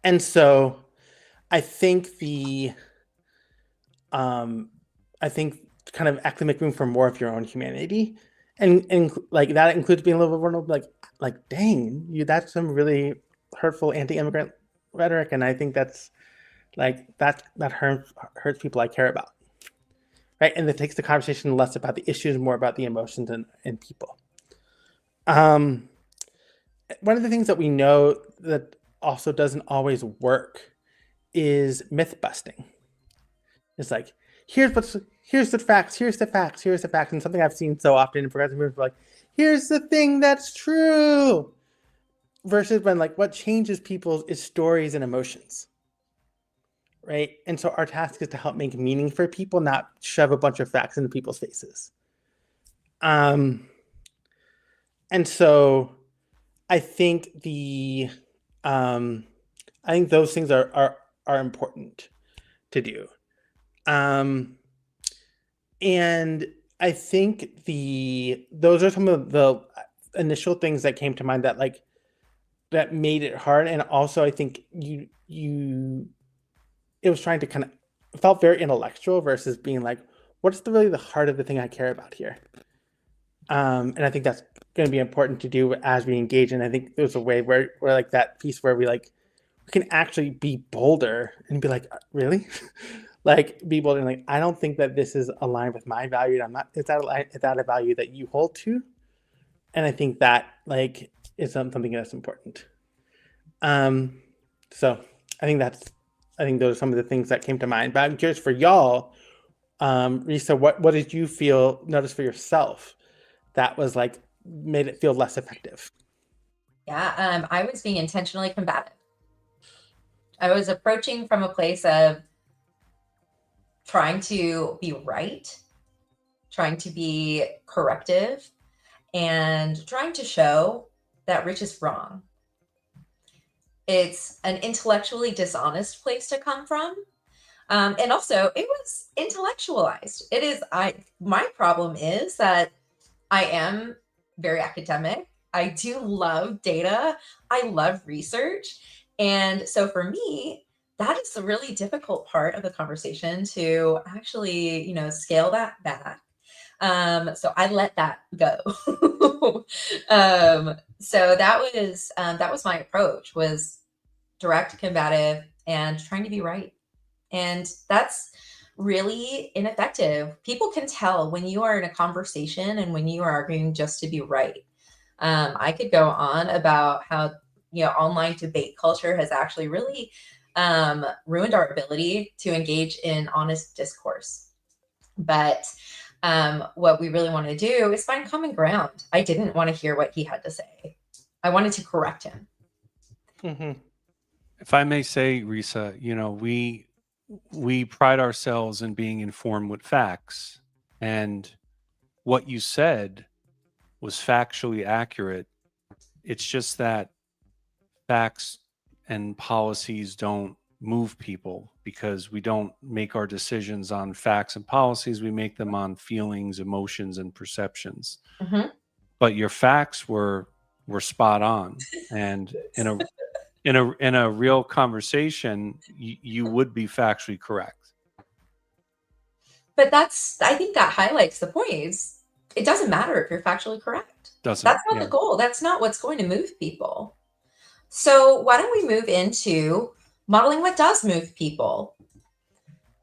And so I think I think kind of actually make room for more of your own humanity. And like that includes being a little vulnerable, like dang, that's some really hurtful anti-immigrant rhetoric, and I think that's like that hurts people I care about, right? And it takes the conversation less about the issues, more about the emotions and people. One of the things that we know that also doesn't always work is myth busting. It's like, here's the facts, here's the facts, here's the facts. And something I've seen so often in progressive movements, like, here's the thing that's true. Versus when like what changes people is stories and emotions. Right. And so our task is to help make meaning for people, not shove a bunch of facts into people's faces. And so I think I think those things are important to do. And I think those are some of the initial things that came to mind that made it hard. And also I think it was trying to kind of felt very intellectual versus being like, what's really the heart of the thing I care about here? And I think that's going to be important to do as we engage. And I think there's a way where like that piece where we can actually be bolder and be like, really? Like be bolder and like, I don't think that this is aligned with my value. Is that a value that you hold to? And I think that like is something that's important. So I think those are some of the things that came to mind. But I'm curious for y'all, Risa, what did you notice for yourself that was like made it feel less effective? Yeah, I was being intentionally combative. I was approaching from a place of trying to be right, trying to be corrective, and trying to show that Rich is wrong. It's an intellectually dishonest place to come from. And also, it was intellectualized. My problem is that I am very academic. I do love data. I love research. And so for me, that is the really difficult part of the conversation to actually, scale that back. So I let that go. So that was my approach, was direct, combative, and trying to be right. And that's really ineffective. People can tell when you are in a conversation and when you are arguing just to be right. I could go on about how online debate culture has actually really ruined our ability to engage in honest discourse. But what we really want to do is find common ground. I didn't want to hear what he had to say. I wanted to correct him. Mm-hmm. If I may say, Risa, we pride ourselves in being informed with facts, and what you said was factually accurate. It's just that facts and policies don't move people, because we don't make our decisions on facts and policies. We make them on feelings, emotions, and perceptions. Mm-hmm. But your facts were spot on, and in a real conversation, you would be factually correct. But I think that highlights the point. It doesn't matter if you're factually correct. Doesn't. That's not the goal. That's not what's going to move people. So why don't we move into modeling what does move people?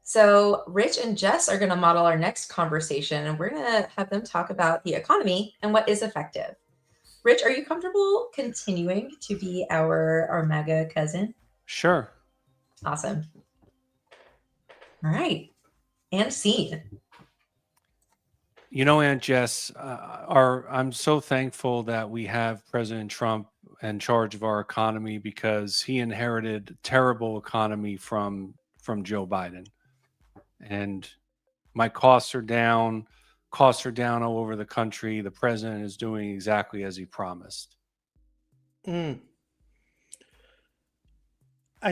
So Rich and Jess are going to model our next conversation, and we're going to have them talk about the economy and what is effective. Rich, are you comfortable continuing to be our MAGA cousin? Sure. Awesome. All right. And scene. Aunt Jess, I'm so thankful that we have President Trump in charge of our economy, because he inherited a terrible economy from Joe Biden. And my costs are down all over the country. The president is doing exactly as he promised. I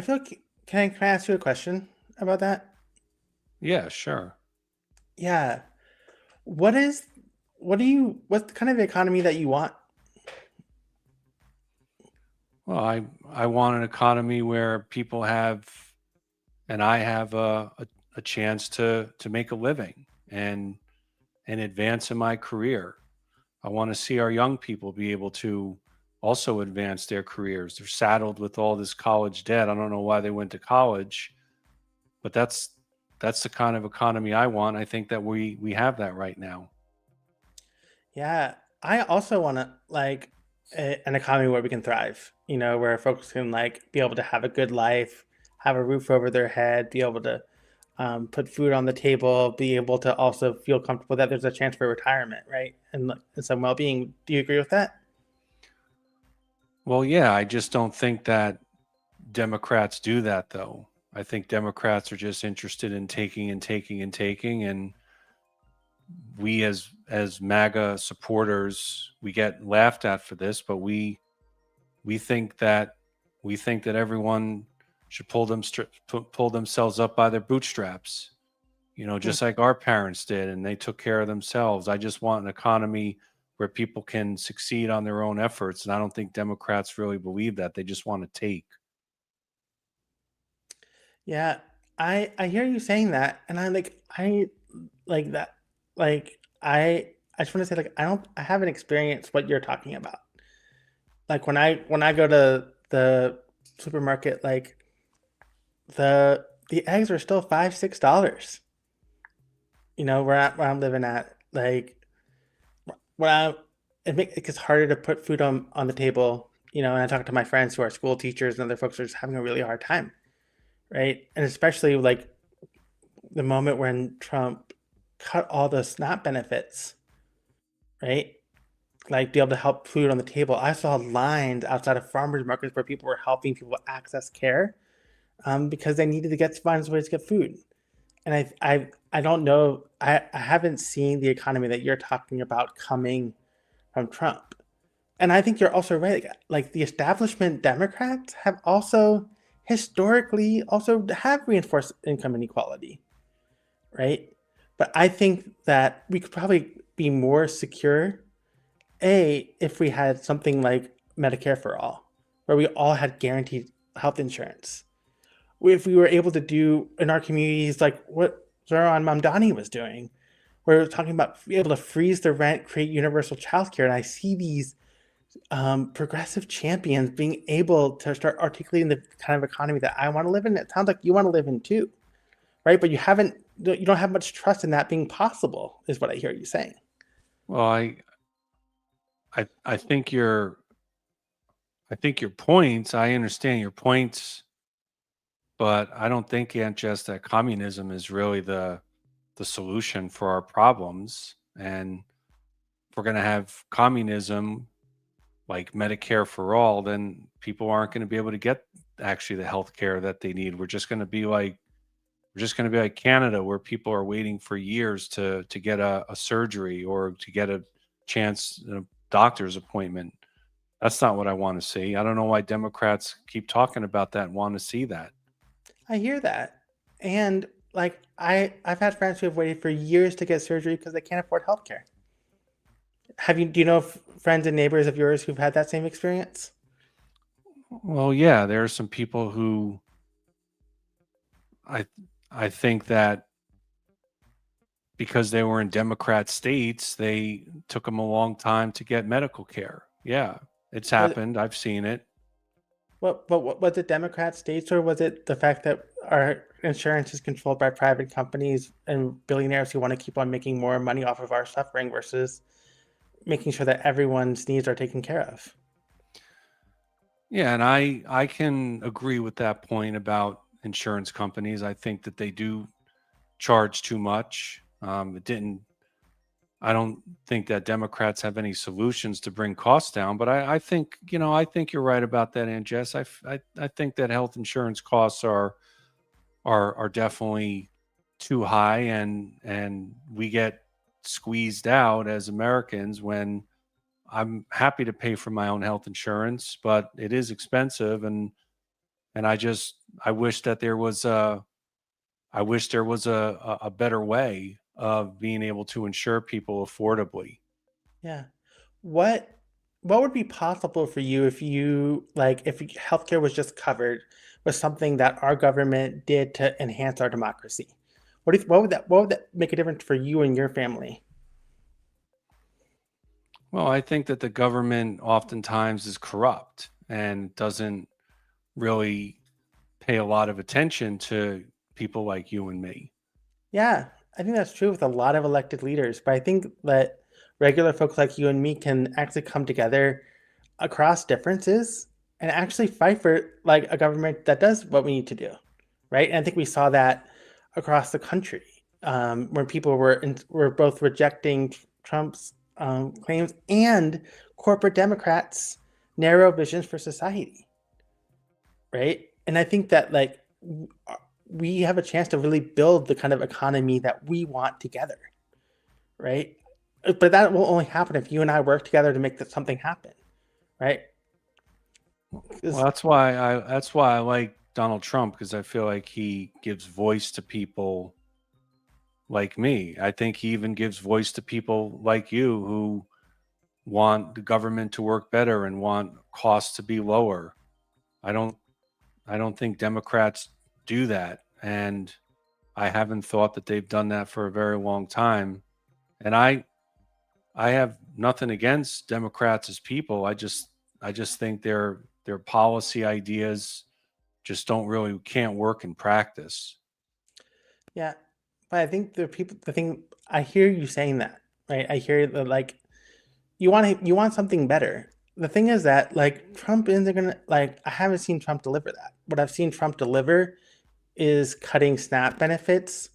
feel like, can I ask you a question about that? Yeah, sure. Yeah. What the kind of economy that you want? Well, I want an economy where people have, and I have a chance to make a living and advance in my career. I want to see our young people be able to also advance their careers. They're saddled with all this college debt. I don't know why they went to college, but that's the kind of economy I want. I think that we have that right now. Yeah, I also want to like an economy where we can thrive. Where folks can like be able to have a good life, have a roof over their head, be able to put food on the table, be able to also feel comfortable that there's a chance for retirement, right? And some well-being. Do you agree with that? Well, yeah, I just don't think that Democrats do that though. I think Democrats are just interested in taking and taking and taking, and we as MAGA supporters, we get laughed at for this, but we think that everyone should pull themselves up by their bootstraps, Hmm. just like our parents did, and they took care of themselves. I just want an economy where people can succeed on their own efforts, and I don't think Democrats really believe that. They just want to take. Yeah, I hear you saying that, and I like that. Like I just want to say I haven't experienced what you're talking about. Like when I go to the supermarket, like the eggs are still $5-6. Where I'm living at, like where I it gets harder to put food on the table. And I talk to my friends who are school teachers and other folks who are just having a really hard time, right? And especially like the moment when Trump cut all the SNAP benefits, right? Like be able to help food on the table. I saw lines outside of farmers markets where people were helping people access care because they needed to find ways to get food. And I don't know. I haven't seen the economy that you're talking about coming from Trump. And I think you're also right. Like the establishment Democrats have also historically also have reinforced income inequality, right? But I think that we could probably be more secure, if we had something like Medicare for all, where we all had guaranteed health insurance. If we were able to do in our communities like what Zoran Mamdani was doing, where we're talking about be able to freeze the rent, create universal childcare, and I see these progressive champions being able to start articulating the kind of economy that I want to live in. It sounds like you want to live in too, right? But you don't have much trust in that being possible, is what I hear you saying. Well, I think your points. I understand your points, but I don't think, Aunt Jess, that communism is really the solution for our problems. And if we're going to have communism like Medicare for all, then people aren't going to be able to get actually the health care that they need. We're just going to be like Canada, where people are waiting for years to get a surgery or to get a chance, doctor's appointment. That's not what I want to see. I don't know why Democrats keep talking about that and want to see that. I hear that. And like I've had friends who have waited for years to get surgery because they can't afford healthcare. Do you know friends and neighbors of yours who've had that same experience? Well, yeah, there are some people who I I think that because they were in Democrat states, they took them a long time to get medical care. Yeah, it's Was happened. I've seen it. what was it Democrat states, or was it the fact that our insurance is controlled by private companies and billionaires who want to keep on making more money off of our suffering versus making sure that everyone's needs are taken care of? Yeah, and I can agree with that point about insurance companies. I think that they do charge too much. It didn't. I don't think that Democrats have any solutions to bring costs down, but I think I think you're right about that, Aunt Jess. I think that health insurance costs are definitely too high, and we get squeezed out as Americans when I'm happy to pay for my own health insurance, but it is expensive, and I wish that there was a better way of being able to insure people affordably. Yeah. What what would be possible for you if if healthcare was just covered with something that our government did to enhance our democracy? What would that make a difference for you and your family? Well, I think that the government oftentimes is corrupt and doesn't really pay a lot of attention to people like you and me. Yeah, I think that's true with a lot of elected leaders, but I think that regular folks like you and me can actually come together across differences and actually fight for like a government that does what we need to do, right? And I think we saw that across the country, where people were both rejecting Trump's claims and corporate Democrats' narrow visions for society, right? And I think that like we have a chance to really build the kind of economy that we want together, right? But that will only happen if you and I work together to make something happen, right? Well, that's why I like Donald Trump, because I feel like he gives voice to people like me. I think he even gives voice to people like you who want the government to work better and want costs to be lower. I don't I don't think Democrats do that, and I haven't thought that they've done that for a very long time. And I have nothing against Democrats as people. I just think their policy ideas just don't really can't work in practice. Yeah, but I think the thing I hear you saying that, right? I hear that like you want something better. The thing is that like Trump isn't gonna like I haven't seen Trump deliver that. What I've seen Trump deliver is cutting SNAP benefits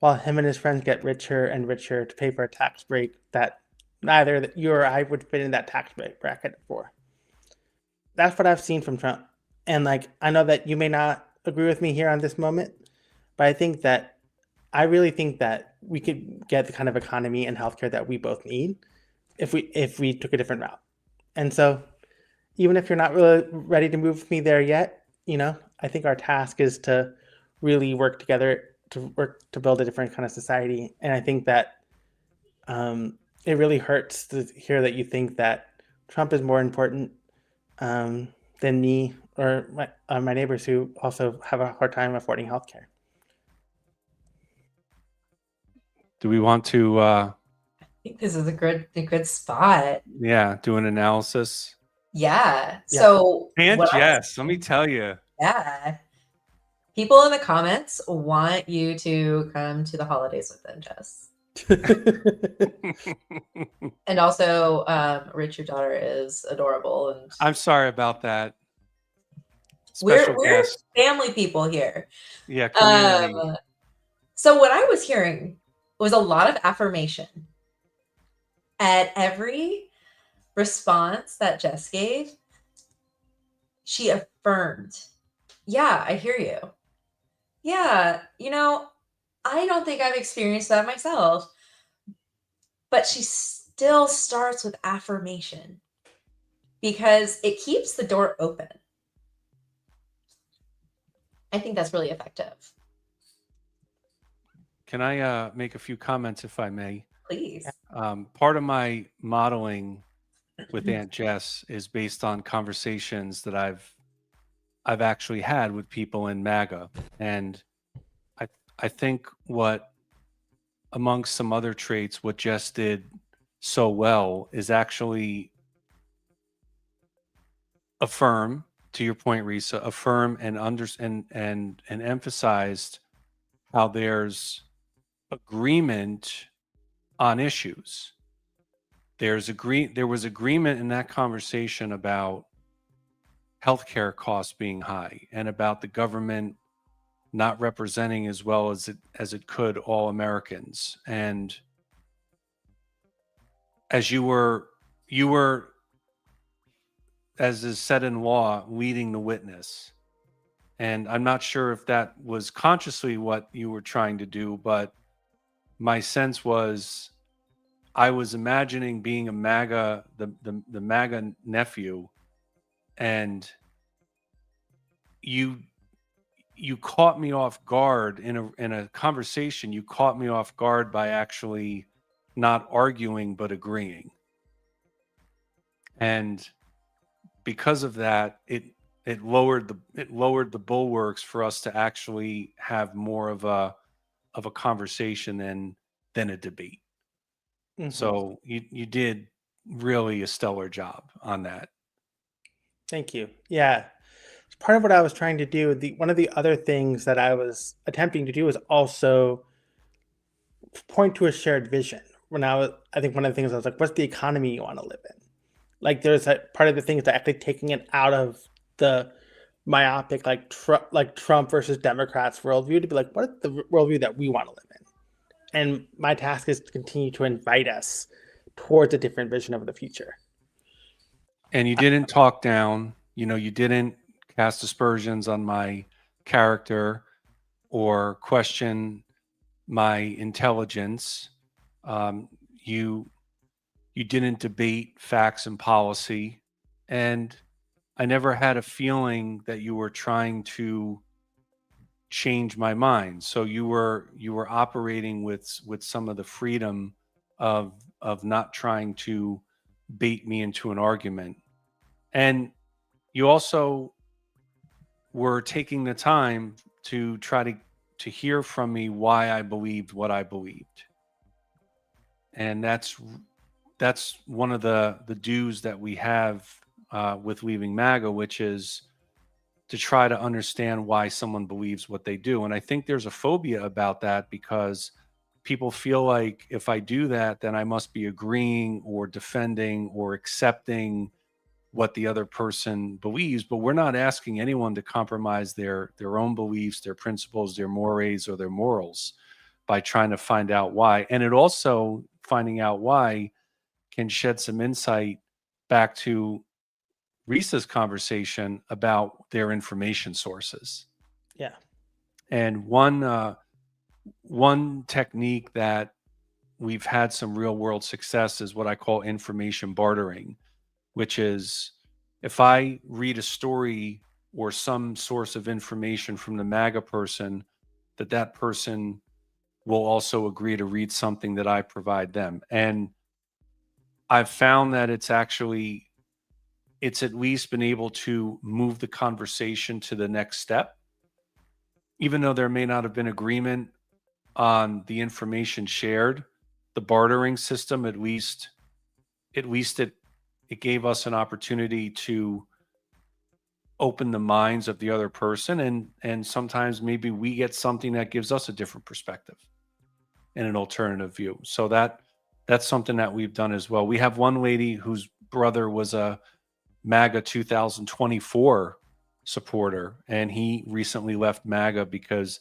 while him and his friends get richer and richer to pay for a tax break that neither you or I would fit in that tax break bracket for. That's what I've seen from Trump. And like I know that you may not agree with me here on this moment, but I really think that we could get the kind of economy and healthcare that we both need if we took a different route. And so even if you're not really ready to move with me there yet, you know, I think our task is to really work together to work to build a different kind of society. And I think that it really hurts to hear that you think that Trump is more important than me or my neighbors who also have a hard time affording healthcare. Do we want to I think this is a good spot. do an analysis? Yeah. Yeah. So Aunt what I was Jess, let me tell you. yeah. People in the comments want you to come to the holidays with them, Jess. And also, Rich, your daughter is adorable, and I'm sorry about that. we're Special guest. family people here. Yeah, community. So what I was hearing was a lot of affirmation at every response that Jess gave. She affirmed, "Yeah, I hear you. Yeah, I don't think I've experienced that myself." But she still starts with affirmation because it keeps the door open. I think that's really effective. Can I make a few comments if I may? Please. Part of my modeling with Aunt Jess is based on conversations that I've actually had with people in MAGA, and I think what, amongst some other traits, what Jess did so well is actually affirm, to your point, Risa, affirm and emphasized how there's agreement on issues. There was agreement in that conversation about healthcare costs being high and about the government not representing as well as it could all Americans. And as you were, as is said in law, leading the witness. And I'm not sure if that was consciously what you were trying to do, but my sense was I was imagining being a MAGA, the MAGA nephew, and you caught me off guard in a conversation. You caught me off guard by actually not arguing but agreeing, and because of that, it lowered the bulwarks for us to actually have more of a conversation than a debate. Mhm. So you did really a stellar job on that. Thank you. Yeah. Part of what I was trying to do, one of the other things that I was attempting to do was also point to a shared vision. I think one of the things I was like, what's the economy you want to live in? Like, there's a part of the thing is actually taking it out of the myopic, like Trump versus Democrats worldview, to be like, what is the worldview that we want to live in? And my task is to continue to invite us towards a different vision of the future. And you didn't talk down, you didn't cast aspersions on my character or question my intelligence. You didn't debate facts and policy, and I never had a feeling that you were trying to change my mind. So you were operating with some of the freedom of not trying to bait me into an argument. And you also were taking the time to try to hear from me why I believed what I believed. And that's one of the dues that we have with leaving MAGA, which is to try to understand why someone believes what they do. And I think there's a phobia about that, because people feel like if I do that, then I must be agreeing or defending or accepting what the other person believes. But we're not asking anyone to compromise their own beliefs, their principles, their mores, or their morals by trying to find out why. And it also, finding out why, can shed some insight back to Risa's conversation about their information sources. Yeah. And one technique that we've had some real world success is what I call information bartering, which is, if I read a story or some source of information from the MAGA person, that person will also agree to read something that I provide them. And I've found that it's at least been able to move the conversation to the next step, even though there may not have been agreement on the information shared. The bartering system, at least it gave us an opportunity to open the minds of the other person, and sometimes maybe we get something that gives us a different perspective and an alternative view. So that's something that we've done as well. We have one lady whose brother was a MAGA 2024 supporter, and he recently left MAGA because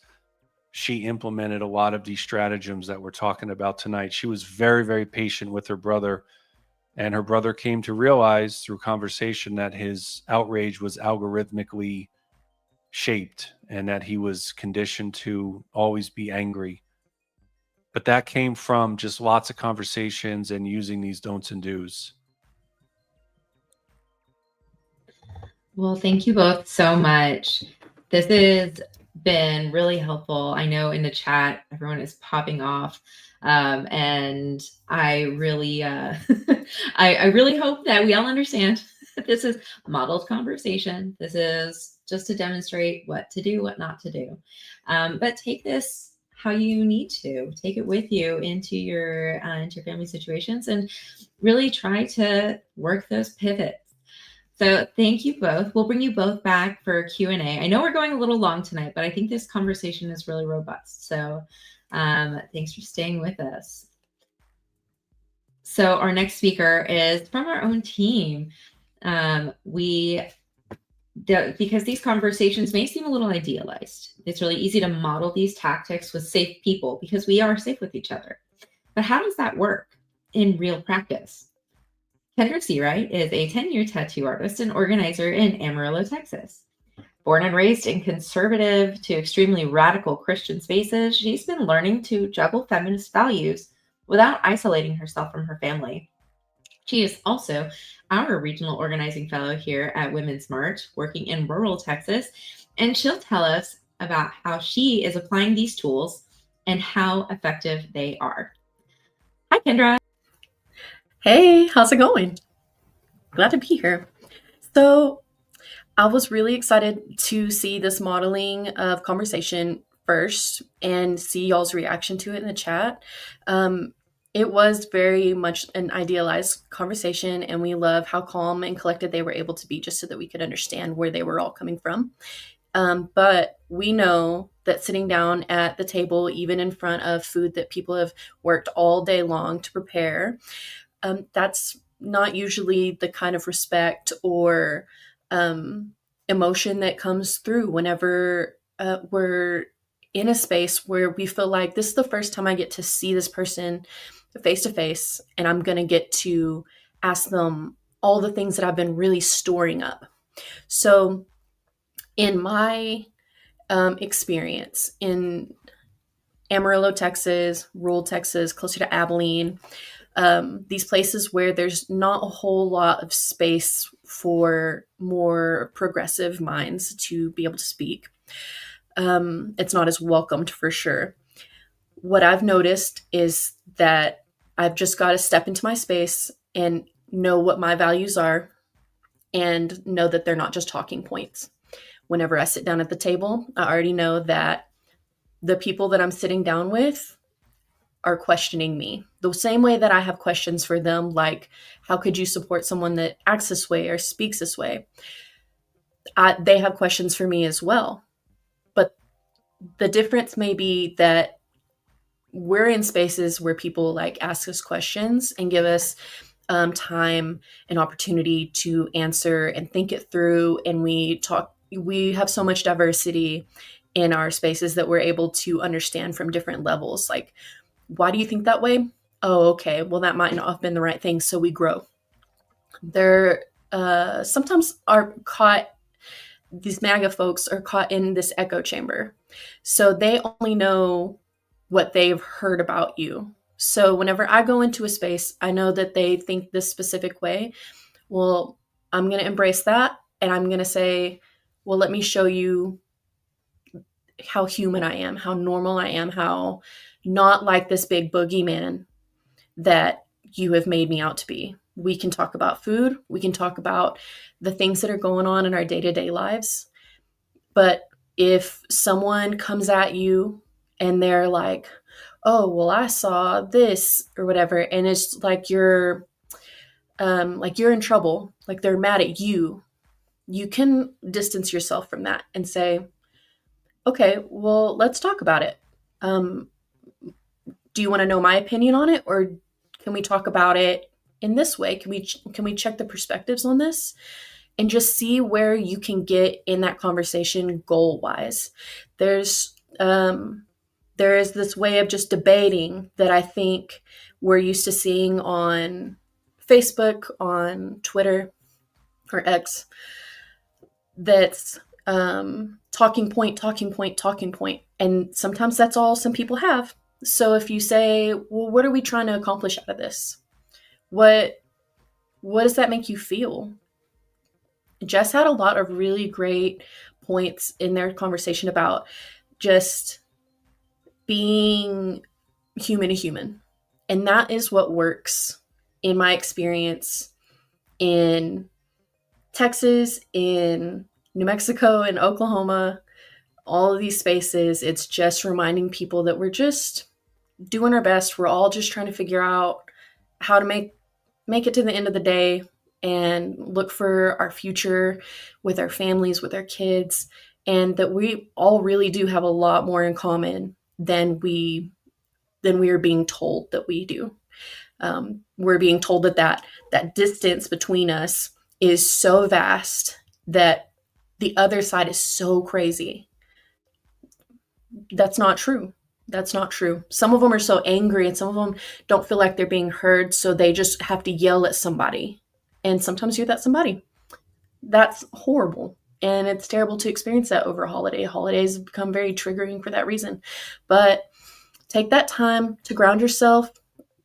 she implemented a lot of these stratagems that we're talking about tonight. She was very, very patient with her brother, and her brother came to realize through conversation that his outrage was algorithmically shaped and that he was conditioned to always be angry. But that came from just lots of conversations and using these don'ts and do's. Well, thank you both so much. This has been really helpful. I know in the chat, everyone is popping off. And I really, I really hope that we all understand that this is modeled conversation. This is just to demonstrate what to do, what not to do. But take this how you need to. Take it with you into your family situations, and really try to work those pivots. So thank you both. We'll bring you both back for Q&A. I know we're going a little long tonight, but I think this conversation is really robust. So thanks for staying with us. So our next speaker is from our own team. Because these conversations may seem a little idealized, it's really easy to model these tactics with safe people because we are safe with each other. But how does that work in real practice? Kendra Seawright is a 10-year tattoo artist and organizer in Amarillo, Texas. Born and raised in conservative to extremely radical Christian spaces, she's been learning to juggle feminist values without isolating herself from her family. She is also our regional organizing fellow here at Women's March, working in rural Texas, and she'll tell us about how she is applying these tools and how effective they are. Hi, Kendra. Hey, how's it going? Glad to be here. So I was really excited to see this modeling of conversation first and see y'all's reaction to it in the chat. It was very much an idealized conversation, and we love how calm and collected they were able to be just so that we could understand where they were all coming from. But we know that sitting down at the table, even in front of food that people have worked all day long to prepare, that's not usually the kind of respect or emotion that comes through whenever we're in a space where we feel like this is the first time I get to see this person face to face, and I'm going to get to ask them all the things that I've been really storing up. So, in my experience in Amarillo, Texas, rural Texas, closer to Abilene, these places where there's not a whole lot of space for more progressive minds to be able to speak. It's not as welcomed for sure. What I've noticed is that I've just got to step into my space and know what my values are and know that they're not just talking points. Whenever I sit down at the table, I already know that the people that I'm sitting down with are questioning me the same way that I have questions for them, like, how could you support someone that acts this way or speaks this way? They have questions for me as well. But the difference may be that we're in spaces where people like ask us questions and give us time and opportunity to answer and think it through. And we have so much diversity in our spaces that we're able to understand from different levels. Like, why do you think that way? Oh, okay. Well, that might not have been the right thing. So we grow. They're sometimes are caught, these MAGA folks are caught in this echo chamber. So they only know what they've heard about you. So whenever I go into a space, I know that they think this specific way. Well, I'm going to embrace that. And I'm going to say, well, let me show you how human I am, how normal I am, how not like this big boogeyman that you have made me out to be. We can talk about food. We can talk about the things that are going on in our day-to-day lives. But if someone comes at you and they're like, oh, well, I saw this or whatever, and it's like you're in trouble, like they're mad at you, you can distance yourself from that and say, okay, well, let's talk about it. Do you want to know my opinion on it, or can we talk about it in this way? Can we check the perspectives on this and just see where you can get in that conversation goal wise? There is this way of just debating that I think we're used to seeing on Facebook, on Twitter, or X, that's talking point. And sometimes that's all some people have. So if you say, well, what are we trying to accomplish out of this? What does that make you feel? Jess had a lot of really great points in their conversation about just being human to human. And that is what works in my experience in Texas, in New Mexico, in Oklahoma, all of these spaces. It's just reminding people that we're just doing our best. We're all just trying to figure out how to make it to the end of the day and look for our future with our families, with our kids, and that we all really do have a lot more in common than we are being told that we do. We're being told that distance between us is so vast, that the other side is so crazy. That's not true. That's not true. Some of them are so angry, and some of them don't feel like they're being heard, so they just have to yell at somebody. And sometimes you're that somebody. That's horrible. And it's terrible to experience that over a holiday. Holidays become very triggering for that reason. But take that time to ground yourself.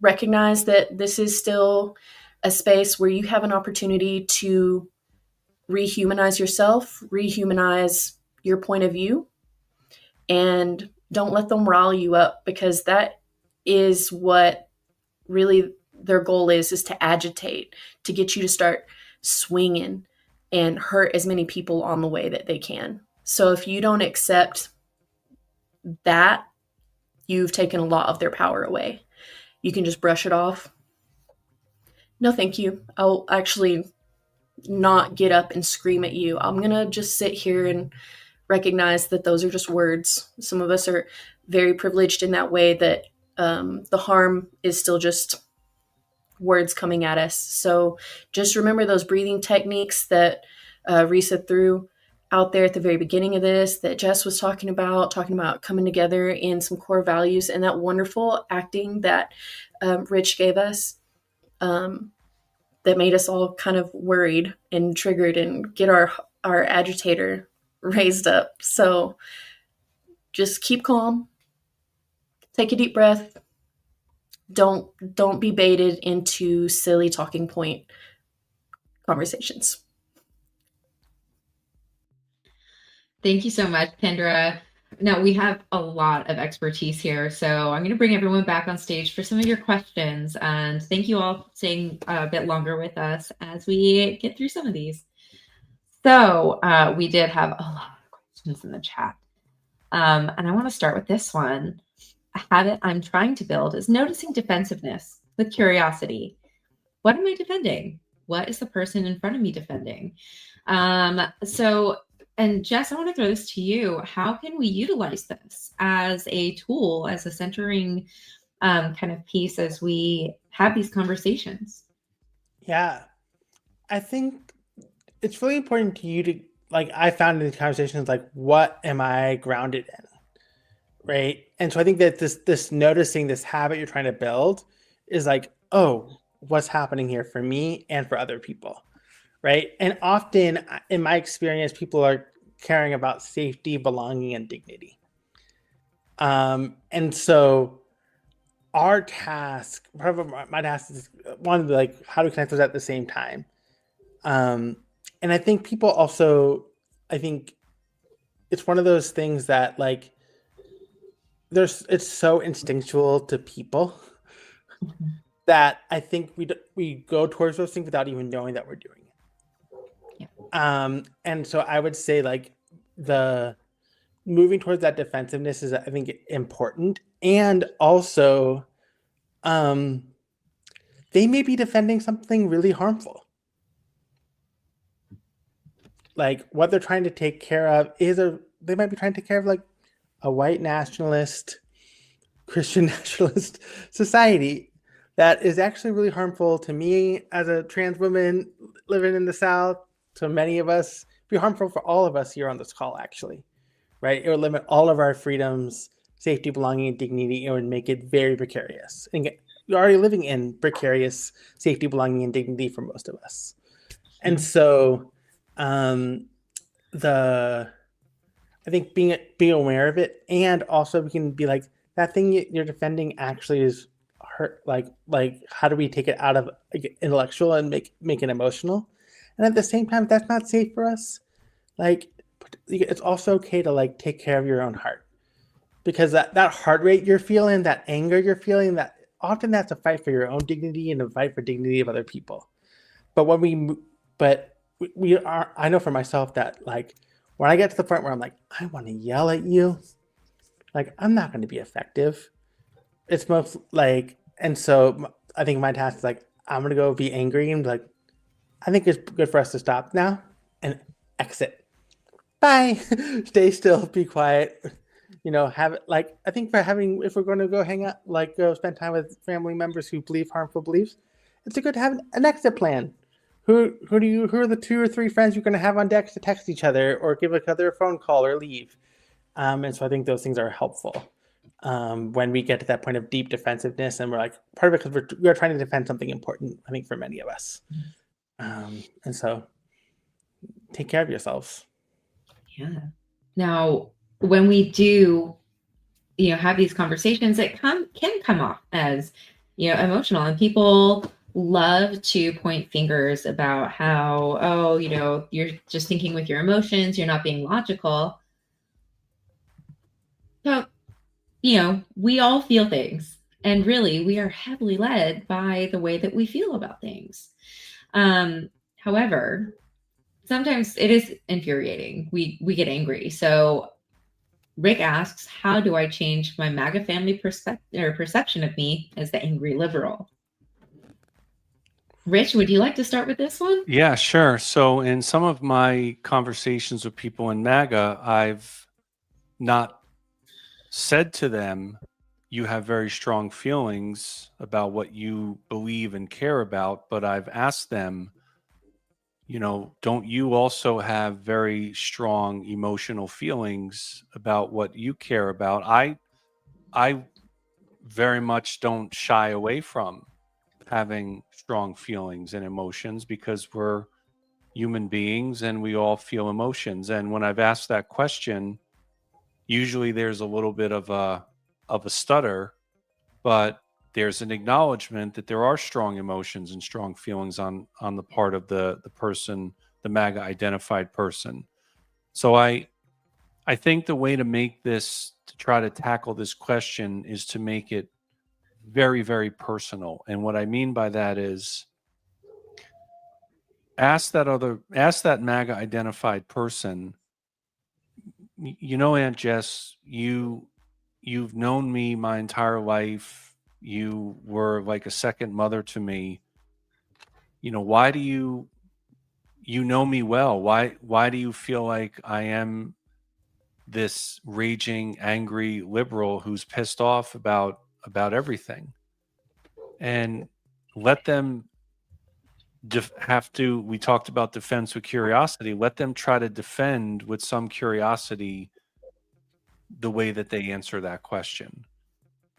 Recognize that this is still a space where you have an opportunity to rehumanize yourself, rehumanize your point of view, and don't let them rile you up, because that is what really their goal is to agitate, to get you to start swinging and hurt as many people on the way that they can. So if you don't accept that, you've taken a lot of their power away. you can just brush it off. No, thank you. I'll actually not get up and scream at you. I'm going to just sit here and recognize that those are just words. Some of us are very privileged in that way that the harm is still just words coming at us. So just remember those breathing techniques that Risa threw out there at the very beginning of this, that Jess was talking about coming together in some core values, and that wonderful acting that Rich gave us. That made us all kind of worried and triggered and get our agitator raised up. So just keep calm, take a deep breath. Don't be baited into silly talking point conversations. Thank you so much, Kendra. Now, we have a lot of expertise here, so I'm going to bring everyone back on stage for some of your questions. And thank you all for staying a bit longer with us as we get through some of these. So we did have a lot of questions in the chat. And I want to start with this one. A habit I'm trying to build is noticing defensiveness with curiosity. What am I defending? What is the person in front of me defending? And Jess, I want to throw this to you. How can we utilize this as a tool, as a centering kind of piece as we have these conversations? Yeah, I think it's really important to you to, like, I found in these conversations, like, what am I grounded in? Right. And so I think that this noticing this habit you're trying to build is like, oh, what's happening here for me and for other people. Right. And often in my experience, people are caring about safety, belonging, and dignity. And so our task, part of my task is one, like, how to connect those at the same time. And I think people also, I think it's one of those things that, like, it's so instinctual to people that I think we go towards those things without even knowing that we're doing it. Yeah. And so I would say, like, the moving towards that defensiveness is, I think, important. And also, they may be defending something really harmful. Like, what they're trying to take care of they might be trying to take care of, like, a white nationalist, Christian nationalist society that is actually really harmful to me as a trans woman living in the South, to many of us, be harmful for all of us here on this call, actually, right? It would limit all of our freedoms, safety, belonging, and dignity. It would make it very precarious. And you're already living in precarious safety, belonging, and dignity for most of us. And so I think being aware of it, and also we can be like, that thing you're defending actually is hurt. Like how do we take it out of, like, intellectual and make it emotional? And at the same time, if that's not safe for us, like, it's also okay to, like, take care of your own heart, because that heart rate you're feeling, that anger you're feeling, that often that's a fight for your own dignity and a fight for dignity of other people. But we are, I know for myself that, like, when I get to the point where I'm like, I want to yell at you, like, I'm not going to be effective. It's most like, and so I think my task is, like, I'm going to go be angry and be like, I think it's good for us to stop now and exit. Bye. Stay still, be quiet. Have it, like, I think if we're going to go hang out, like, go spend time with family members who believe harmful beliefs, it's good to have an exit plan. Who are the 2 or 3 friends you're going to have on deck to text each other or give each other a phone call or leave? And so I think those things are helpful when we get to that point of deep defensiveness, and we're like, part of it because we're trying to defend something important, I think, for many of us. And so take care of yourselves. Yeah. Now, when we do, have these conversations, it can come off as, emotional, and people love to point fingers about how, oh, you're just thinking with your emotions, you're not being logical. So, we all feel things, and really we are heavily led by the way that we feel about things. However, sometimes it is infuriating. We get angry. So Rick asks, how do I change my MAGA family perception of me as the angry liberal? Rich, would you like to start with this one? Yeah, sure. So in some of my conversations with people in MAGA, I've not said to them, you have very strong feelings about what you believe and care about, but I've asked them, don't you also have very strong emotional feelings about what you care about? I very much don't shy away from having strong feelings and emotions because we're human beings and we all feel emotions. And when I've asked that question, usually there's a little bit of a stutter, but there's an acknowledgement that there are strong emotions and strong feelings on the part of the person, the MAGA identified person. So I think the way to make this, to try to tackle this question, is to make it very, very personal. And what I mean by that is ask that MAGA identified person, Aunt Jess, you've known me my entire life. You were like a second mother to me. Why do you know me well? Why do you feel like I am this raging, angry liberal who's pissed off about everything? And let them we talked about defense with curiosity. Let them try to defend with some curiosity the way that they answer that question.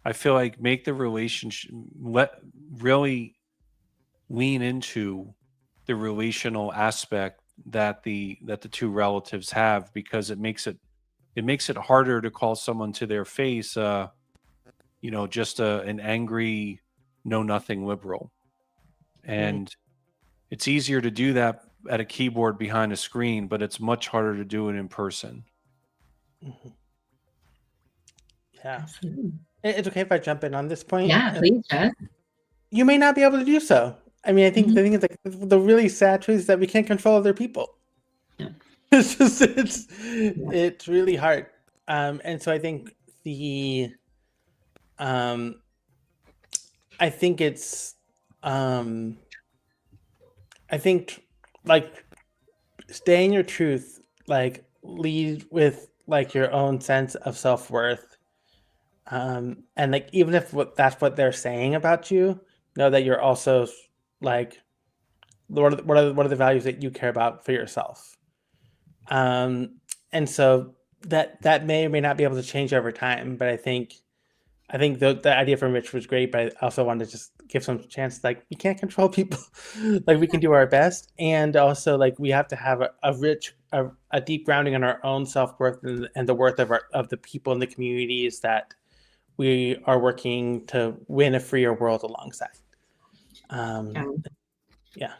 I feel like make the relationship, really lean into the relational aspect that the two relatives have, because it makes it harder to call someone to their face just an angry know nothing liberal. And it's easier to do that at a keyboard behind a screen, but it's much harder to do it in person. Mm-hmm. Yeah. Absolutely. It's okay if I jump in on this point. Yeah, please, Jess. You may not be able to do so. I mean, I think Mhm. the thing is, like, the really sad truth is that we can't control other people. Yeah. It's really hard. And so I think I think it's, I think, like, stay in your truth, like, lead with, like, your own sense of self-worth. And, like, even if that's what they're saying about you, know that you're also, like, what are the values that you care about for yourself. And so that may or may not be able to change over time, but I think the idea from Rich was great, but I also wanted to just give some chance. Like, we can't control people. Like, we can do our best, and also, like, we have to have a deep grounding in our own self-worth and the worth of the people in the communities that we are working to win a freer world alongside. Yeah.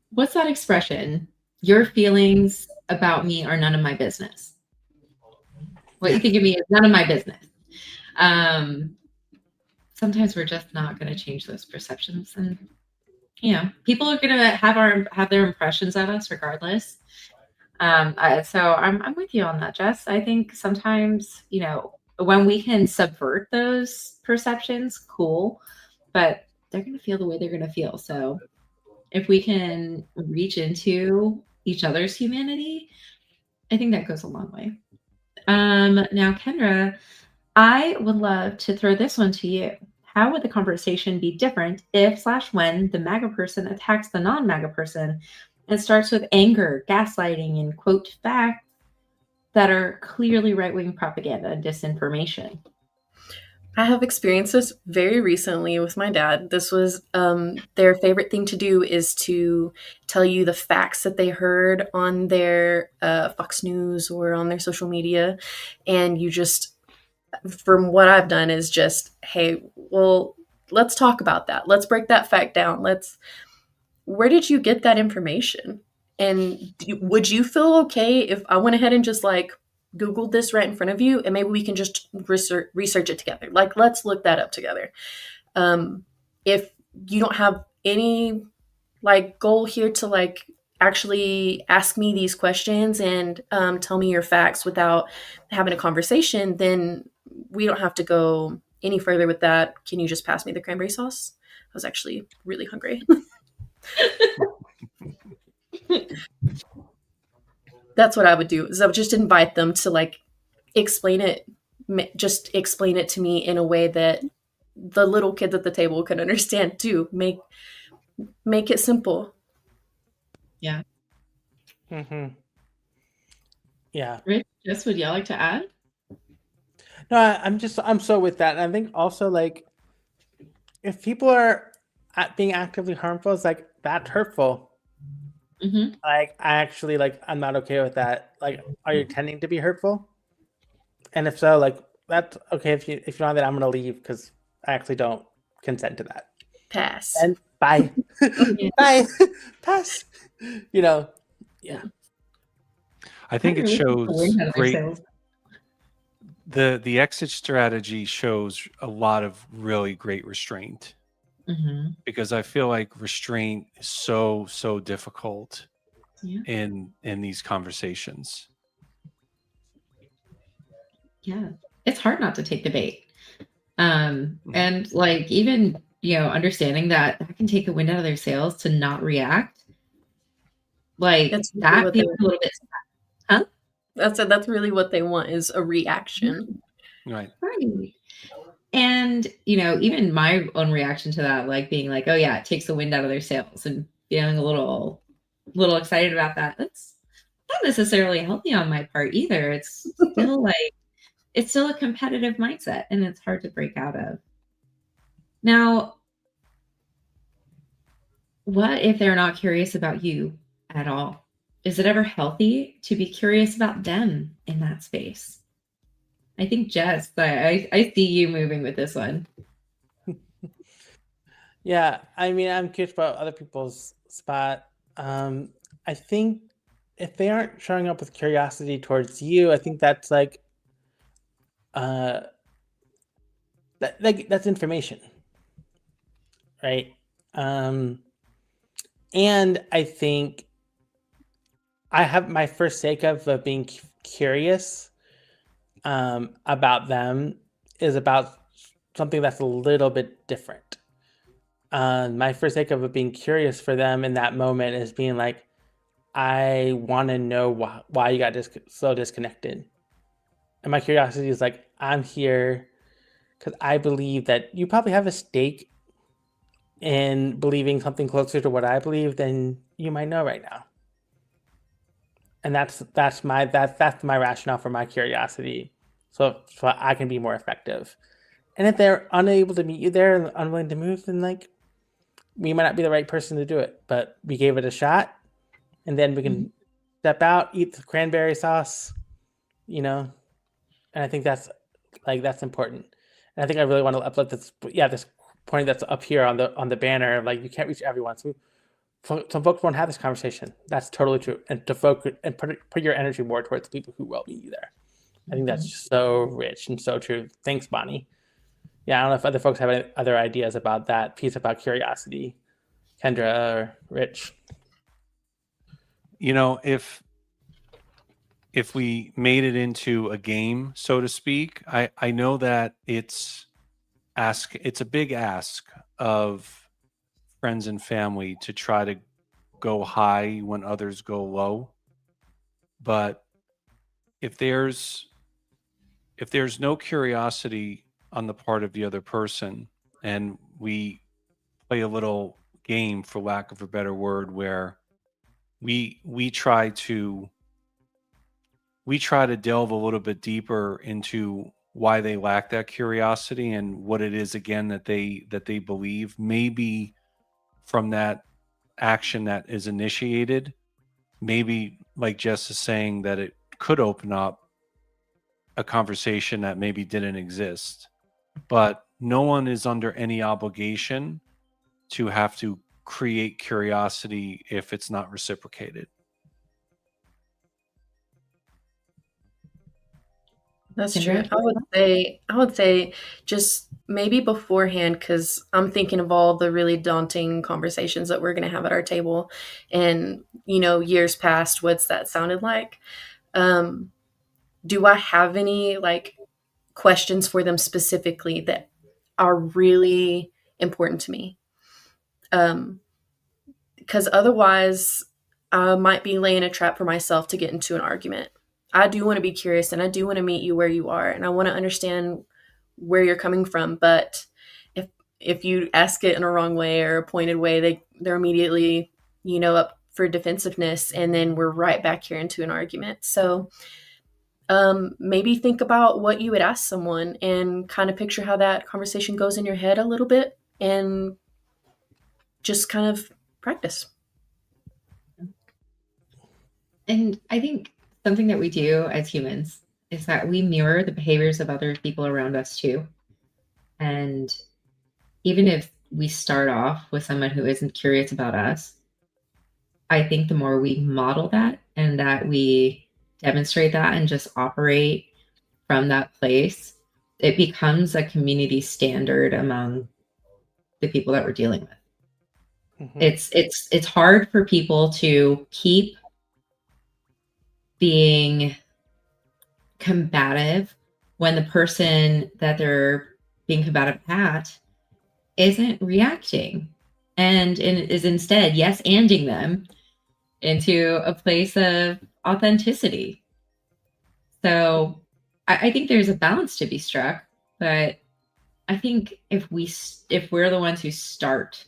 What's that expression? Your feelings about me are none of my business. What you think of me is none of my business. Sometimes we're just not going to change those perceptions, and people are going to have their impressions of us regardless. So I'm with you on that, Jess. I think sometimes when we can subvert those perceptions, cool, but they're going to feel the way they're going to feel. So if we can reach into each other's humanity, I think that goes a long way. Now, Kendra, I would love to throw this one to you. How would the conversation be different if/when the MAGA person attacks the non-MAGA person and starts with anger, gaslighting, and quote facts that are clearly right-wing propaganda and disinformation? I have experienced this very recently with my dad. This was their favorite thing to do is to tell you the facts that they heard on their Fox News or on their social media. And you just, from what I've done, is just, hey, well, let's talk about that. Let's break that fact down. Where did you get that information? And would you feel okay if I went ahead and just Googled this right in front of you, and maybe we can just research it together? Let's look that up together. If you don't have any goal here to actually ask me these questions and tell me your facts without having a conversation, then we don't have to go any further with that. Can you just pass me the cranberry sauce? I was actually really hungry. That's what I would do, is I would just invite them to like explain it, just explain it to me in a way that the little kids at the table can understand too. Make it simple. Yeah. Mm-hmm. Yeah. Rich, Jess, would y'all like to add? No, I'm so with that. And I think also like if people are being actively harmful, it's like that's hurtful. Mm-hmm. Like I actually like I'm not okay with that. Like, are you intending to be hurtful? And if so, like that's okay. If you don't, then I'm gonna leave because I actually don't consent to that. Pass. And bye, bye, pass. You know, yeah. I think it shows great. Sales. The exit strategy shows a lot of really great restraint, Mm-hmm. because I feel like restraint is so difficult Yeah. in these conversations. Yeah. It's hard not to take the bait. And like even, understanding that can take the wind out of their sails to not react. Like That's really that what feels a little bit. Huh? That's really what they want, is a reaction. Right. Right. And, even my own reaction to that, like being like, oh yeah, it takes the wind out of their sails and feeling a little excited about that. That's not necessarily healthy on my part either. It's still a competitive mindset and it's hard to break out of. Now, what if they're not curious about you at all? Is it ever healthy to be curious about them in that space? I think, Jess, I see you moving with this one. Yeah, I mean, I'm curious about other people's spot. I think if they aren't showing up with curiosity towards you, I think that's like, that's information, right? And I think I have my first sake of being curious about them is about something that's a little bit different. My first sake of being curious for them in that moment is being like, I want to know why you got so disconnected. And my curiosity is like, I'm here because I believe that you probably have a stake in believing something closer to what I believe than you might know right now. And that's my rationale for my curiosity, so I can be more effective. And if they're unable to meet you there and unwilling to move, then like we might not be the right person to do it, but we gave it a shot, and then we can step out, eat the cranberry sauce, and I think that's important. And I think I really want to uplift this point that's up here on the banner. Like you can't reach everyone, so some folks won't have this conversation. That's totally true. And to focus and put your energy more towards people who will meet you there. I think that's just so rich and so true. Thanks, Bonnie. Yeah, I don't know if other folks have any other ideas about that piece about curiosity, Kendra or Rich. If we made it into a game, so to speak, I know that it's a big ask of friends and family to try to go high when others go low. But if there's no curiosity on the part of the other person, and we play a little game, for lack of a better word, where we try to delve a little bit deeper into why they lack that curiosity and what it is again that they believe, maybe from that action that is initiated, maybe like Jess is saying, that it could open up a conversation that maybe didn't exist. But no one is under any obligation to have to create curiosity if it's not reciprocated. That's Kendra? true. I would say just maybe beforehand, because I'm thinking of all the really daunting conversations that we're going to have at our table, and years past, what's that sounded like? Um, do I have any like questions for them specifically that are really important to me? Because otherwise, I might be laying a trap for myself to get into an argument. I do want to be curious, and I do want to meet you where you are, and I want to understand where you're coming from. But if you ask it in a wrong way or a pointed way, they're immediately up for defensiveness, and then we're right back here into an argument. So maybe think about what you would ask someone and kind of picture how that conversation goes in your head a little bit, and just kind of practice. And I think something that we do as humans is that we mirror the behaviors of other people around us too. And even if we start off with someone who isn't curious about us, I think the more we model that and that we demonstrate that and just operate from that place, it becomes a community standard among the people that we're dealing with. It's hard for people to keep being combative when the person that they're being combative at isn't reacting and is instead yes-anding them into a place of authenticity. So I think there's a balance to be struck, but I think if we're the ones who start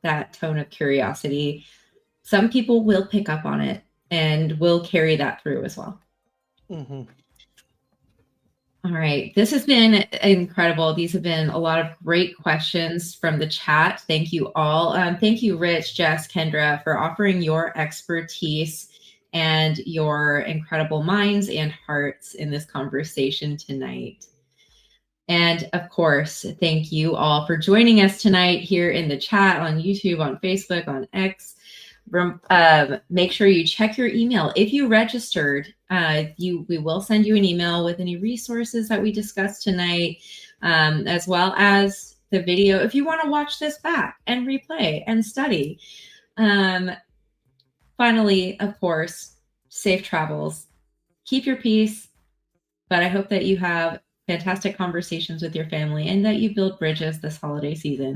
that tone of curiosity, some people will pick up on it and will carry that through as well. Mm-hmm. All right. This has been incredible. These have been a lot of great questions from the chat. Thank you all. Thank you, Rich, Jess, Kendra, for offering your expertise and your incredible minds and hearts in this conversation tonight. And of course, thank you all for joining us tonight here in the chat on YouTube, on Facebook, on X. Make sure you check your email. If you registered, we will send you an email with any resources that we discussed tonight, as well as the video if you want to watch this back and replay and study. Finally, of course, safe travels. Keep your peace, but I hope that you have fantastic conversations with your family and that you build bridges this holiday season.